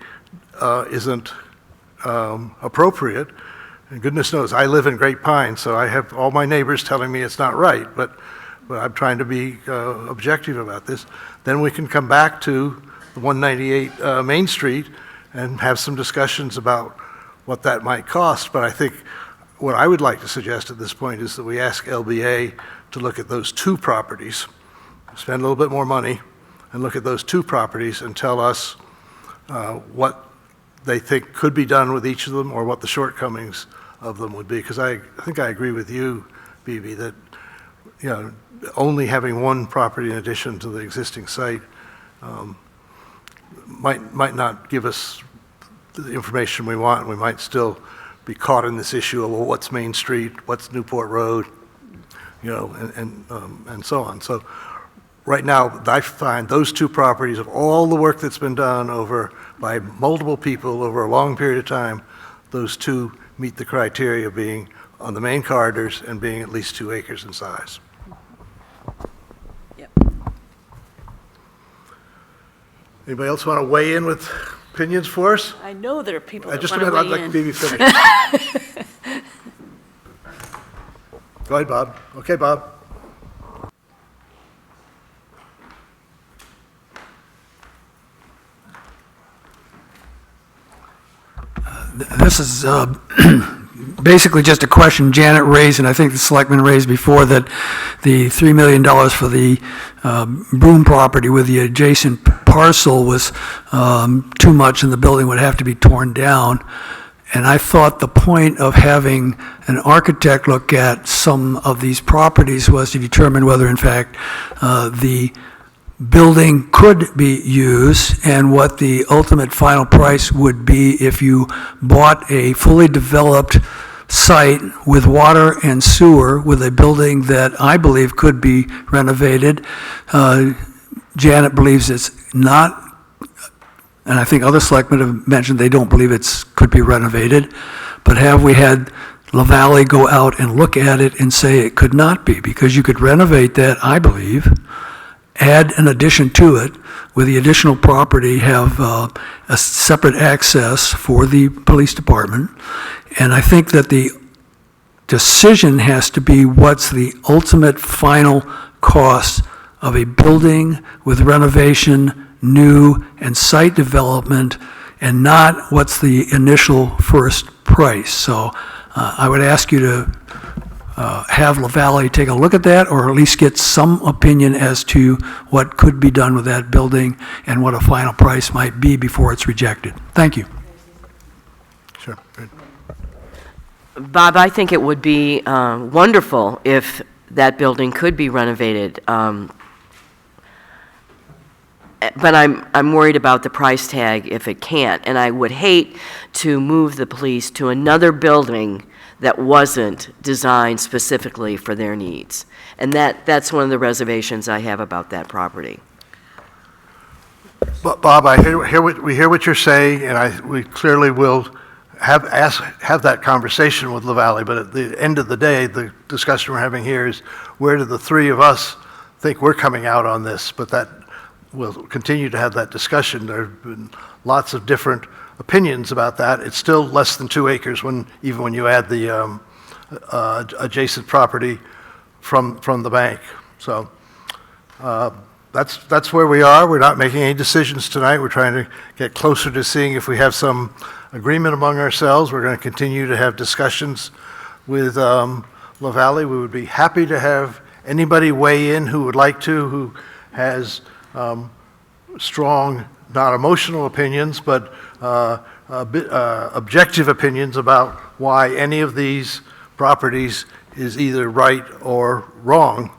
isn't appropriate, and goodness knows, I live in Great Pine, so I have all my neighbors telling me it's not right, but I'm trying to be objective about this, then we can come back to the 198 Main Street and have some discussions about what that might cost. But I think what I would like to suggest at this point is that we ask LBA to look at those 2 properties, spend a little bit more money, and look at those 2 properties and tell us what they think could be done with each of them, or what the shortcomings of them would be. Because I think I agree with you, Bibi, that only having 1 property in addition to the existing site might not give us the information we want. We might still be caught in this issue of, well, what's Main Street, what's Newport Road, and so on. So right now, I find those 2 properties, of all the work that's been done by multiple people over a long period of time, those 2 meet the criteria of being on the main corridors and being at least 2 acres in size. Yep. Anybody else want to weigh in with opinions for us? I know there are people that Just a want to minute, I'd weigh like in. Bibi finish. Go ahead, Bob. Okay, Bob. This is basically just a question Janet raised, and I think the selectmen raised before, that the $3 million for the Broom property with the adjacent parcel was too much, and the building would have to be torn down. And I thought the point of having an architect look at some of these properties was to determine whether, in fact, the building could be used, and what the ultimate final price would be if you bought a fully developed site with water and sewer, with a building that I believe could be renovated. Janet believes it's not, and I think other selectmen have mentioned they don't believe it could be renovated. But have we had LaValle go out and look at it and say it could not be? Because you could renovate that, I believe, add an addition to it, with the additional property have a separate access for the police department. And I think that the decision has to be what's the ultimate final cost of a building with renovation, new, and site development, and not what's the initial first price. So I would ask you to have LaValle take a look at that, or at least get some opinion as to what could be done with that building and what a final price might be before it's rejected. Thank you. Sure. Good. Bob, I think it would be wonderful if that building could be renovated. But I'm worried about the price tag if it can't, and I would hate to move the police to another building that wasn't designed specifically for their needs. And that's one of the reservations I have about that property. Bob, we hear what you're saying, and we clearly will have that conversation with LaValle, but at the end of the day, the discussion we're having here is where do the three of us think we're coming out on this, but that we'll continue to have that discussion. There have been lots of different opinions about that. It's still less than 2 acres even when you add the adjacent property from the bank. So that's where we are. We're not making any decisions tonight. We're trying to get closer to seeing if we have some agreement among ourselves. We're going to continue to have discussions with LaValle. We would be happy to have anybody weigh in who would like to, who has strong, not emotional opinions, but objective opinions about why any of these properties is either right or wrong.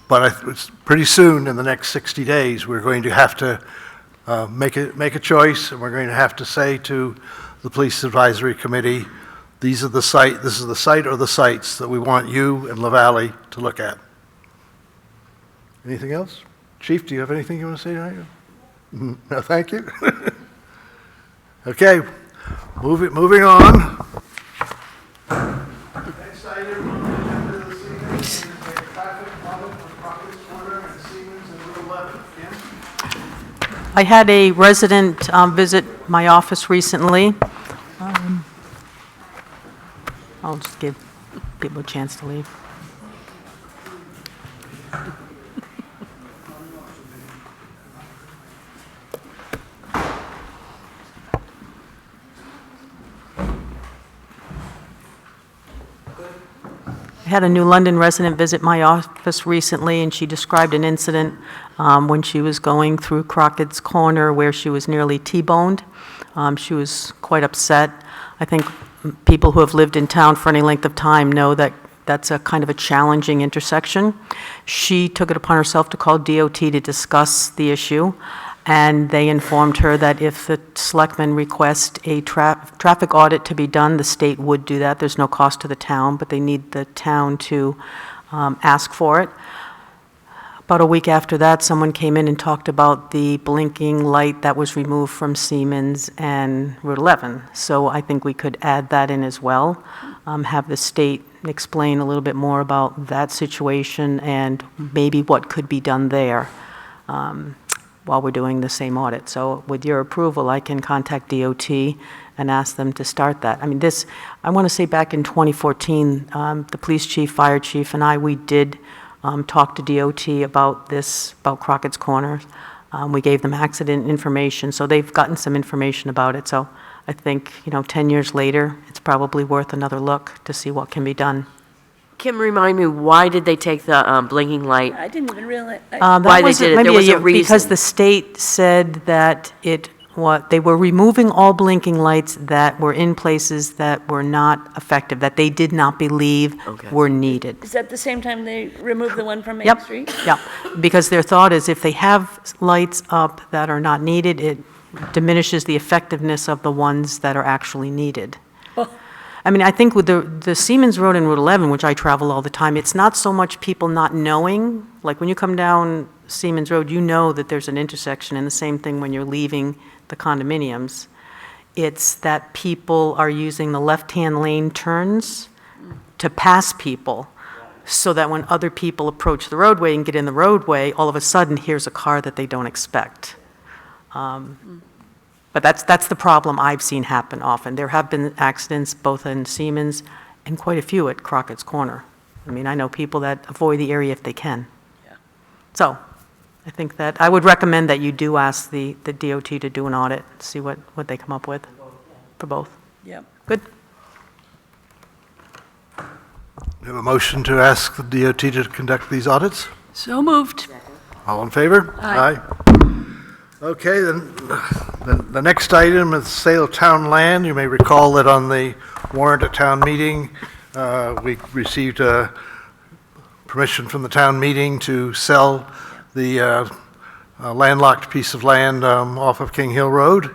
But it's pretty soon, in the next 60 days, we're going to have to make a choice, and we're going to have to say to the Police Advisory Committee, this is the site or the sites that we want you and LaValle to look at. Anything else? Chief, do you have anything you want to say tonight? No, thank you. Okay, moving on. Next item on the agenda this evening is a traffic audit of Crockett's Corner and Seamans and Route 11. Kim? I had a resident visit my office recently. I'll just give people a chance to leave. I had a New London resident visit my office recently, and she described an incident when she was going through Crockett's Corner where she was nearly T-boned. She was quite upset. I think people who have lived in town for any length of time know that that's a kind of a challenging intersection. She took it upon herself to call DOT to discuss the issue, and they informed her that if the selectmen request a traffic audit to be done, the state would do that. There's no cost to the town, but they need the town to ask for it. About a week after that, someone came in and talked about the blinking light that was removed from Seamans and Route 11. So I think we could add that in as well, have the state explain a little bit more about that situation and maybe what could be done there while we're doing the same audit. So with your approval, I can contact DOT and ask them to start that. I mean, I want to say back in 2014, the police chief, fire chief, and we did talk to DOT about this, about Crockett's Corner. We gave them accident information, so they've gotten some information about it. So I think, 10 years later, it's probably worth another look to see what can be done. Kim, remind me, why did they take the blinking light? I didn't even realize. Why they did it? There was a reason. Because the state said that they were removing all blinking lights that were in places that were not effective, that they did not believe were needed. Is that the same time they removed the one from Main Street? Yep, because their thought is if they have lights up that are not needed, it diminishes the effectiveness of the ones that are actually needed. I mean, I think with the Seamans Road and Route 11, which I travel all the time, it's not so much people not knowing. Like when you come down Seamans Road, you know that there's an intersection, and the same thing when you're leaving the condominiums. It's that people are using the left-hand lane turns to pass people, so that when other people approach the roadway and get in the roadway, all of a sudden, here's a car that they don't expect. But that's the problem I've seen happen often. There have been accidents both in Seamans and quite a few at Crockett's Corner. I mean, I know people that avoid the area if they can. So I think that I would recommend that you do ask the DOT to do an audit, see what they come up with for both. Yep. Good. We have a motion to ask the DOT to conduct these audits. So moved. All in favor? Aye. Okay, then the next item is sale of town land. You may recall that on the warrant at town meeting, we received permission from the town meeting to sell the landlocked piece of land off of King Hill Road.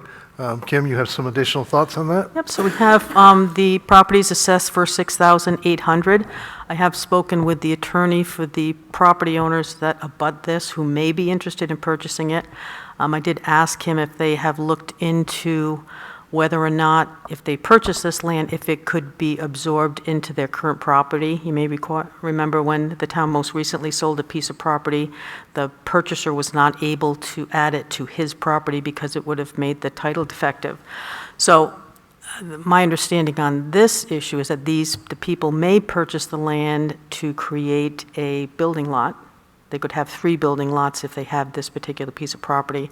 Kim, you have some additional thoughts on that? Yep, so we have the properties assessed for $6,800. I have spoken with the attorney for the property owners that abut this, who may be interested in purchasing it. I did ask him if they have looked into whether or not, if they purchase this land, if it could be absorbed into their current property. You may remember when the town most recently sold a piece of property, the purchaser was not able to add it to his property because it would have made the title defective. So my understanding on this issue is that the people may purchase the land to create a building lot. They could have 3 building lots if they have this particular piece of property.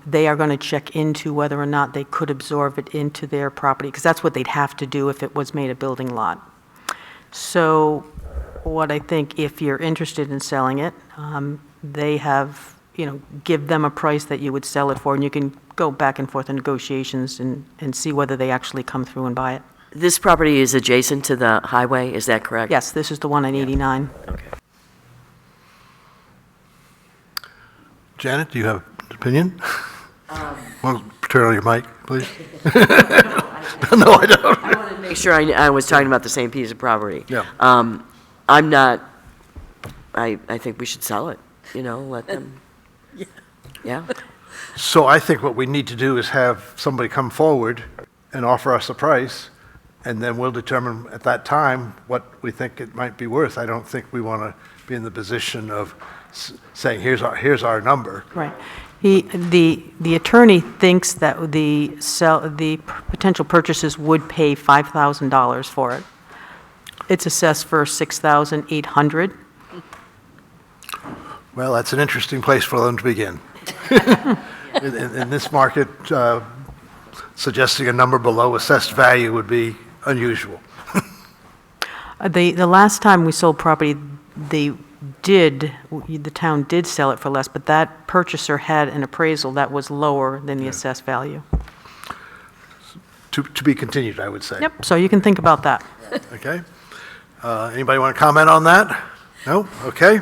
They are going to check into whether or not they could absorb it into their property, because that's what they'd have to do if it was made a building lot. So what I think, if you're interested in selling it, they have, give them a price that you would sell it for, and you can go back and forth in negotiations and see whether they actually come through and buy it. This property is adjacent to the highway, is that correct? Yes, this is the one on 89. Okay. Janet, do you have an opinion? Well, turn on your mic, please. No, I don't. I wanted to make sure I was talking about the same piece of property. Yeah. I'm not, I think we should sell it, let them. Yeah. So I think what we need to do is have somebody come forward and offer us a price, and then we'll determine at that time what we think it might be worth. I don't think we want to be in the position of saying, here's our number. Right. The attorney thinks that the potential purchasers would pay $5,000 for it. It's assessed for $6,800. Well, that's an interesting place for them to begin. In this market, suggesting a number below assessed value would be unusual. The last time we sold property, the town did sell it for less, but that purchaser had an appraisal that was lower than the assessed value. To be continued, I would say. Yep, so you can think about that. Okay. Anybody want to comment on that? No? Okay.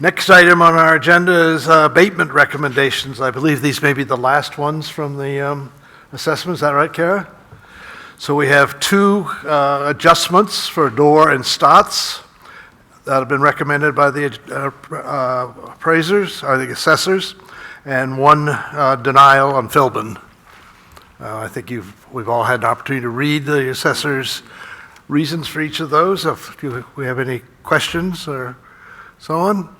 Next item on our agenda is abatement recommendations. I believe these may be the last ones from the assessment. Is that right, Kara? So we have 2 adjustments for door and stots that have been recommended by the appraisers, or the assessors, and 1 denial on Philbin. I think we've all had an opportunity to read the assessors' reasons for each of those. If we have any questions or so on.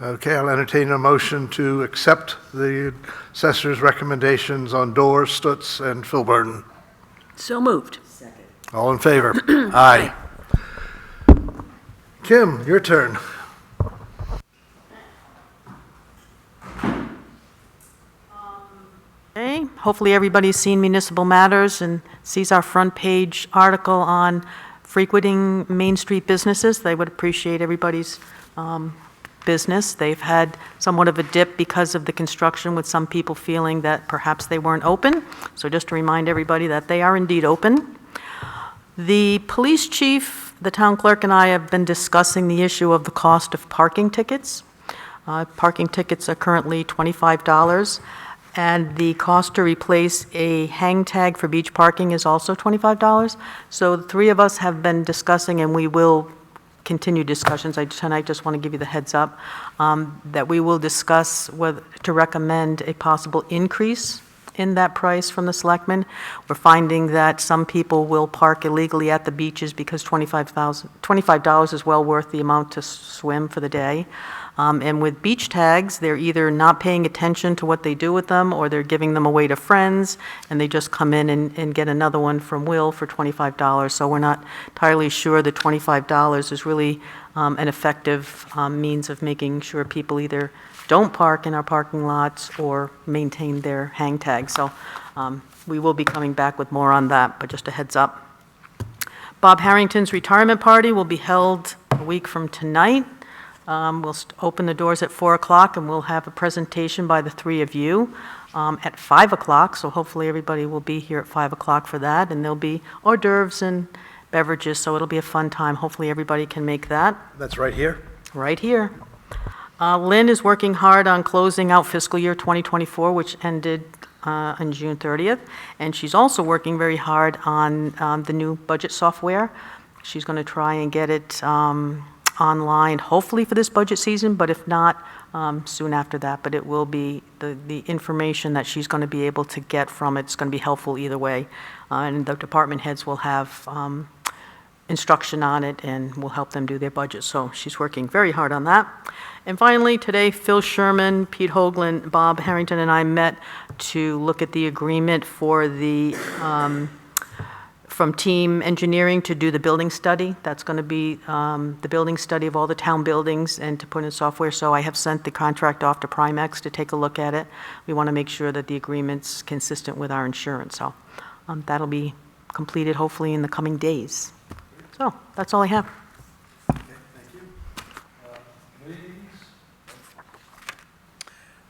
Okay, I'll entertain a motion to accept the assessor's recommendations on doors, Stutz, and Philburn. So moved. All in favor? Aye. Kim, your turn. Okay, hopefully everybody's seen Municipal Matters and sees our front page article on frequenting Main Street businesses. They would appreciate everybody's business. They've had somewhat of a dip because of the construction, with some people feeling that perhaps they weren't open. So just to remind everybody that they are indeed open. The police chief, the town clerk, and I have been discussing the issue of the cost of parking tickets. Parking tickets are currently $25, and the cost to replace a hang tag for beach parking is also $25. So the 3 of us have been discussing, and we will continue discussions. Tonight just want to give you the heads up that we will discuss whether to recommend a possible increase in that price from the selectmen. We're finding that some people will park illegally at the beaches because $25 is well worth the amount to swim for the day. And with beach tags, they're either not paying attention to what they do with them, or they're giving them away to friends, and they just come in and get another one from Will for $25. So we're not entirely sure that $25 is really an effective means of making sure people either don't park in our parking lots or maintain their hang tags. So we will be coming back with more on that, but just a heads up. Bob Harrington's retirement party will be held a week from tonight. We'll open the doors at 4 o'clock, and we'll have a presentation by the 3 of you at 5 o'clock. So hopefully everybody will be here at 5 o'clock for that, and there'll be hors d'oeuvres and beverages, so it'll be a fun time. Hopefully everybody can make that. That's right here? Right here. Lynn is working hard on closing out fiscal year 2024, which ended on June 30th, and she's also working very hard on the new budget software. She's going to try and get it online, hopefully for this budget season, but if not, soon after that. But it will be, the information that she's going to be able to get from it's going to be helpful either way. And the department heads will have instruction on it and will help them do their budget. So she's working very hard on that. And finally, today, Phil Sherman, Pete Hoagland, Bob Harrington, and I met to look at the agreement for the, from Team Engineering to do the building study. That's going to be the building study of all the town buildings and to put in software. So I have sent the contract off to Primex to take a look at it. We want to make sure that the agreement's consistent with our insurance. So that'll be completed hopefully in the coming days. So that's all I have.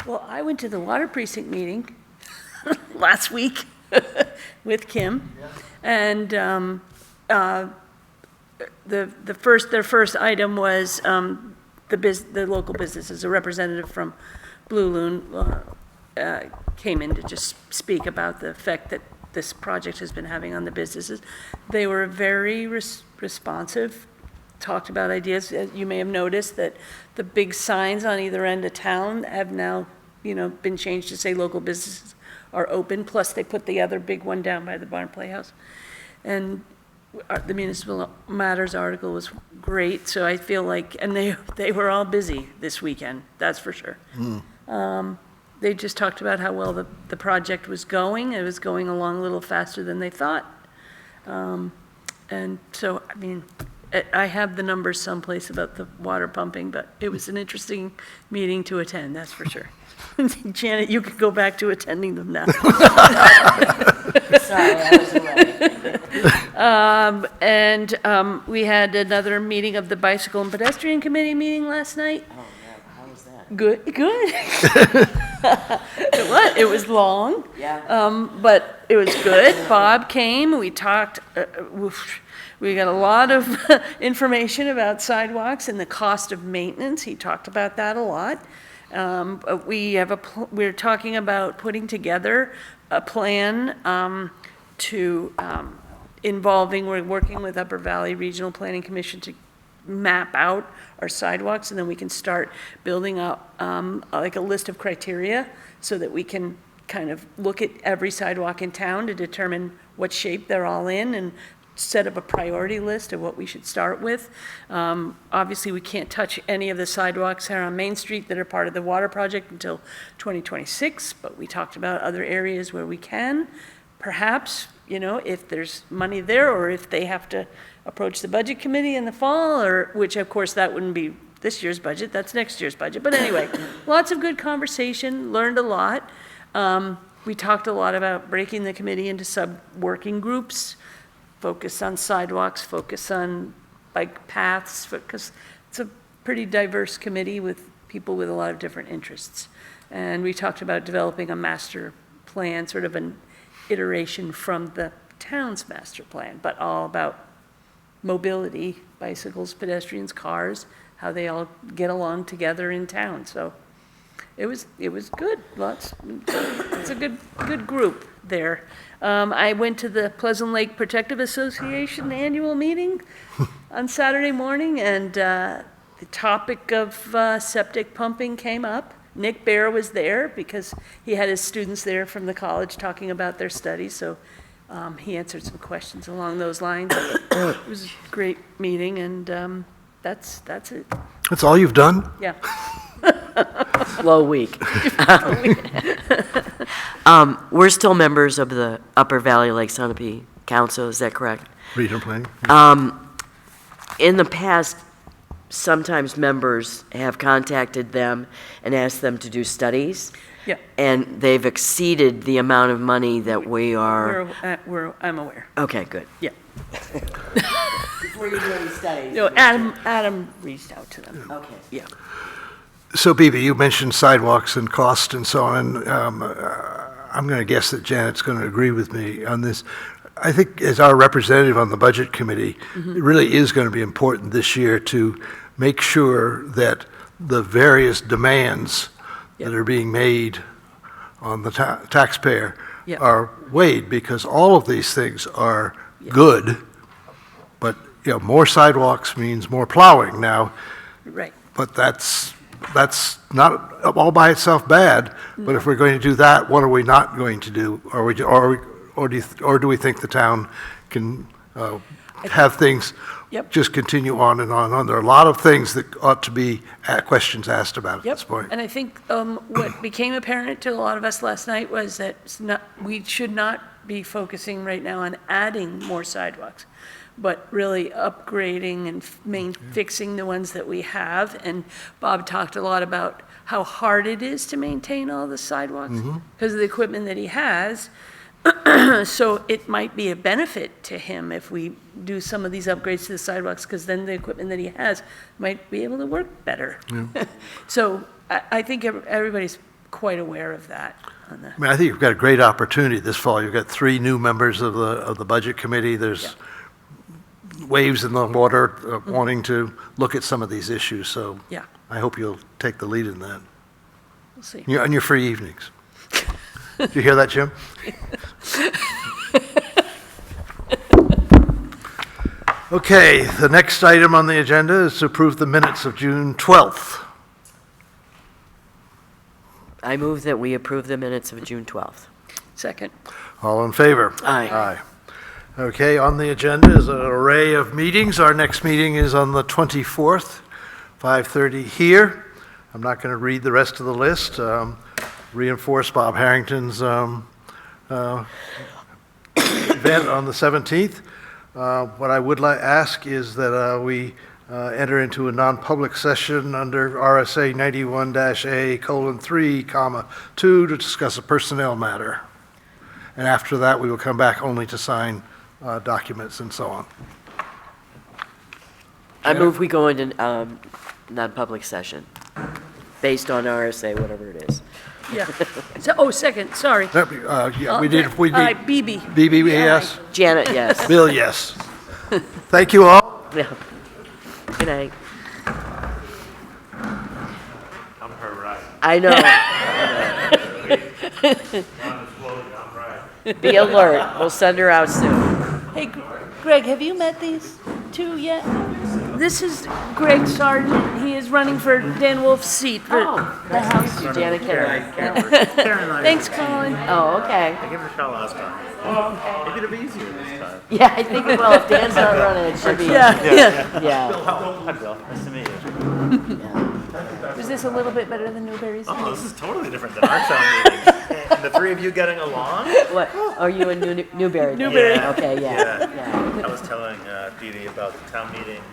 Well, I went to the water precinct meeting last week with Kim, and their first item was the local businesses. A representative from Blue Loon came in to just speak about the effect that this project has been having on the businesses. They were very responsive, talked about ideas. You may have noticed that the big signs on either end of town have now, been changed to say local businesses are open, plus they put the other big one down by the Barn Playhouse. And the Municipal Matters article was great, so I feel like, and they were all busy this weekend, that's for sure. They just talked about how well the project was going. It was going along a little faster than they thought. And so, I mean, I have the numbers someplace about the water pumping, but it was an interesting meeting to attend, that's for sure. Janet, you could go back to attending them now. Sorry, I was away. We had another meeting of the Bicycle and Pedestrian Committee meeting last night. Oh, yeah, how was that? Good. It was long. Yeah. But it was good. Bob came, we talked, we got a lot of information about sidewalks and the cost of maintenance. He talked about that a lot. We're talking about putting together a plan we're working with Upper Valley Regional Planning Commission to map out our sidewalks, and then we can start building up like a list of criteria so that we can kind of look at every sidewalk in town to determine what shape they're all in and set up a priority list of what we should start with. Obviously, we can't touch any of the sidewalks here on Main Street that are part of the water project until 2026, but we talked about other areas where we can. Perhaps, if there's money there, or if they have to approach the budget committee in the fall, or which of course that wouldn't be this year's budget, that's next year's budget. But anyway, lots of good conversation, learned a lot. We talked a lot about breaking the committee into sub-working groups, focus on sidewalks, focus on bike paths, because it's a pretty diverse committee with people with a lot of different interests. And we talked about developing a master plan, sort of an iteration from the town's master plan, but all about mobility, bicycles, pedestrians, cars, how they all get along together in town. So it was good. It's a good group there. I went to the Pleasant Lake Protective Association annual meeting on Saturday morning, and the topic of septic pumping came up. Nick Bear was there because he had his students there from the college talking about their studies, so he answered some questions along those lines. It was a great meeting, and that's it. That's all you've done? Yeah. Slow week. We're still members of the Upper Valley Lake Sunapee Council, is that correct? Regional planning. In the past, sometimes members have contacted them and asked them to do studies. Yeah. And they've exceeded the amount of money that we are. I'm aware. Okay, good. Yeah. Before you do any studies. No, Adam reached out to them. Okay. Yeah. So, Bibi, you mentioned sidewalks and cost and so on. I'm going to guess that Janet's going to agree with me on this. I think as our representative on the Budget Committee, it really is going to be important this year to make sure that the various demands that are being made on the taxpayer Yep. are weighed, because all of these things are good, but, more sidewalks means more plowing now, Right. but that's not all by itself bad, but if we're going to do that, what are we not going to do? Or do we think the town can have things Yep. just continue on and on and on? There are a lot of things that ought to be questions asked about at this point. And I think what became apparent to a lot of us last night was that we should not be focusing right now on adding more sidewalks, but really upgrading and fixing the ones that we have. And Bob talked a lot about how hard it is to maintain all the sidewalks because of the equipment that he has. So it might be a benefit to him if we do some of these upgrades to the sidewalks, because then the equipment that he has might be able to work better. So I think everybody's quite aware of that. I mean, I think you've got a great opportunity this fall. You've got 3 new members of the Budget Committee. There's waves in the water wanting to look at some of these issues, so Yeah. I hope you'll take the lead in that. We'll see. On your free evenings. Did you hear that, Jim? Okay, the next item on the agenda is to approve the minutes of June 12th. I move that we approve the minutes of June 12th. Second. All in favor? Aye. Okay, on the agenda is an array of meetings. Our next meeting is on the 24th, 5:30 here. I'm not going to read the rest of the list. Reinforce Bob Harrington's event on the 17th. What I would ask is that we enter into a non-public session under RSA 91-A:3, 2 to discuss a personnel matter. And after that, we will come back only to sign documents and so on. I move we go into non-public session, based on RSA, whatever it is. Yeah. Second, sorry. Yeah, we did. All right, BB. BB, yes. Janet, yes. Bill, yes. Thank you all. Yeah. Good night. I'm her right. I know. Be alert. We'll send her out soon. Hey, Greg, have you met these two yet? This is Greg Sargent. He is running for Dan Wolf's seat for the House. Janet Karen. Thanks, Colin. Oh, okay. I gave it a shot last time. Maybe it'll be easier this time. Yeah, I think, well, if Dan's not running, it should be. Yeah. Yeah. Hi, Bill. Nice to meet you. Was this a little bit better than Newberry's? Oh, this is totally different than our town meeting. And the 3 of you getting along? What? Are you in Newberry? Newberry. Okay, yeah. I was telling Dee Dee about the town meeting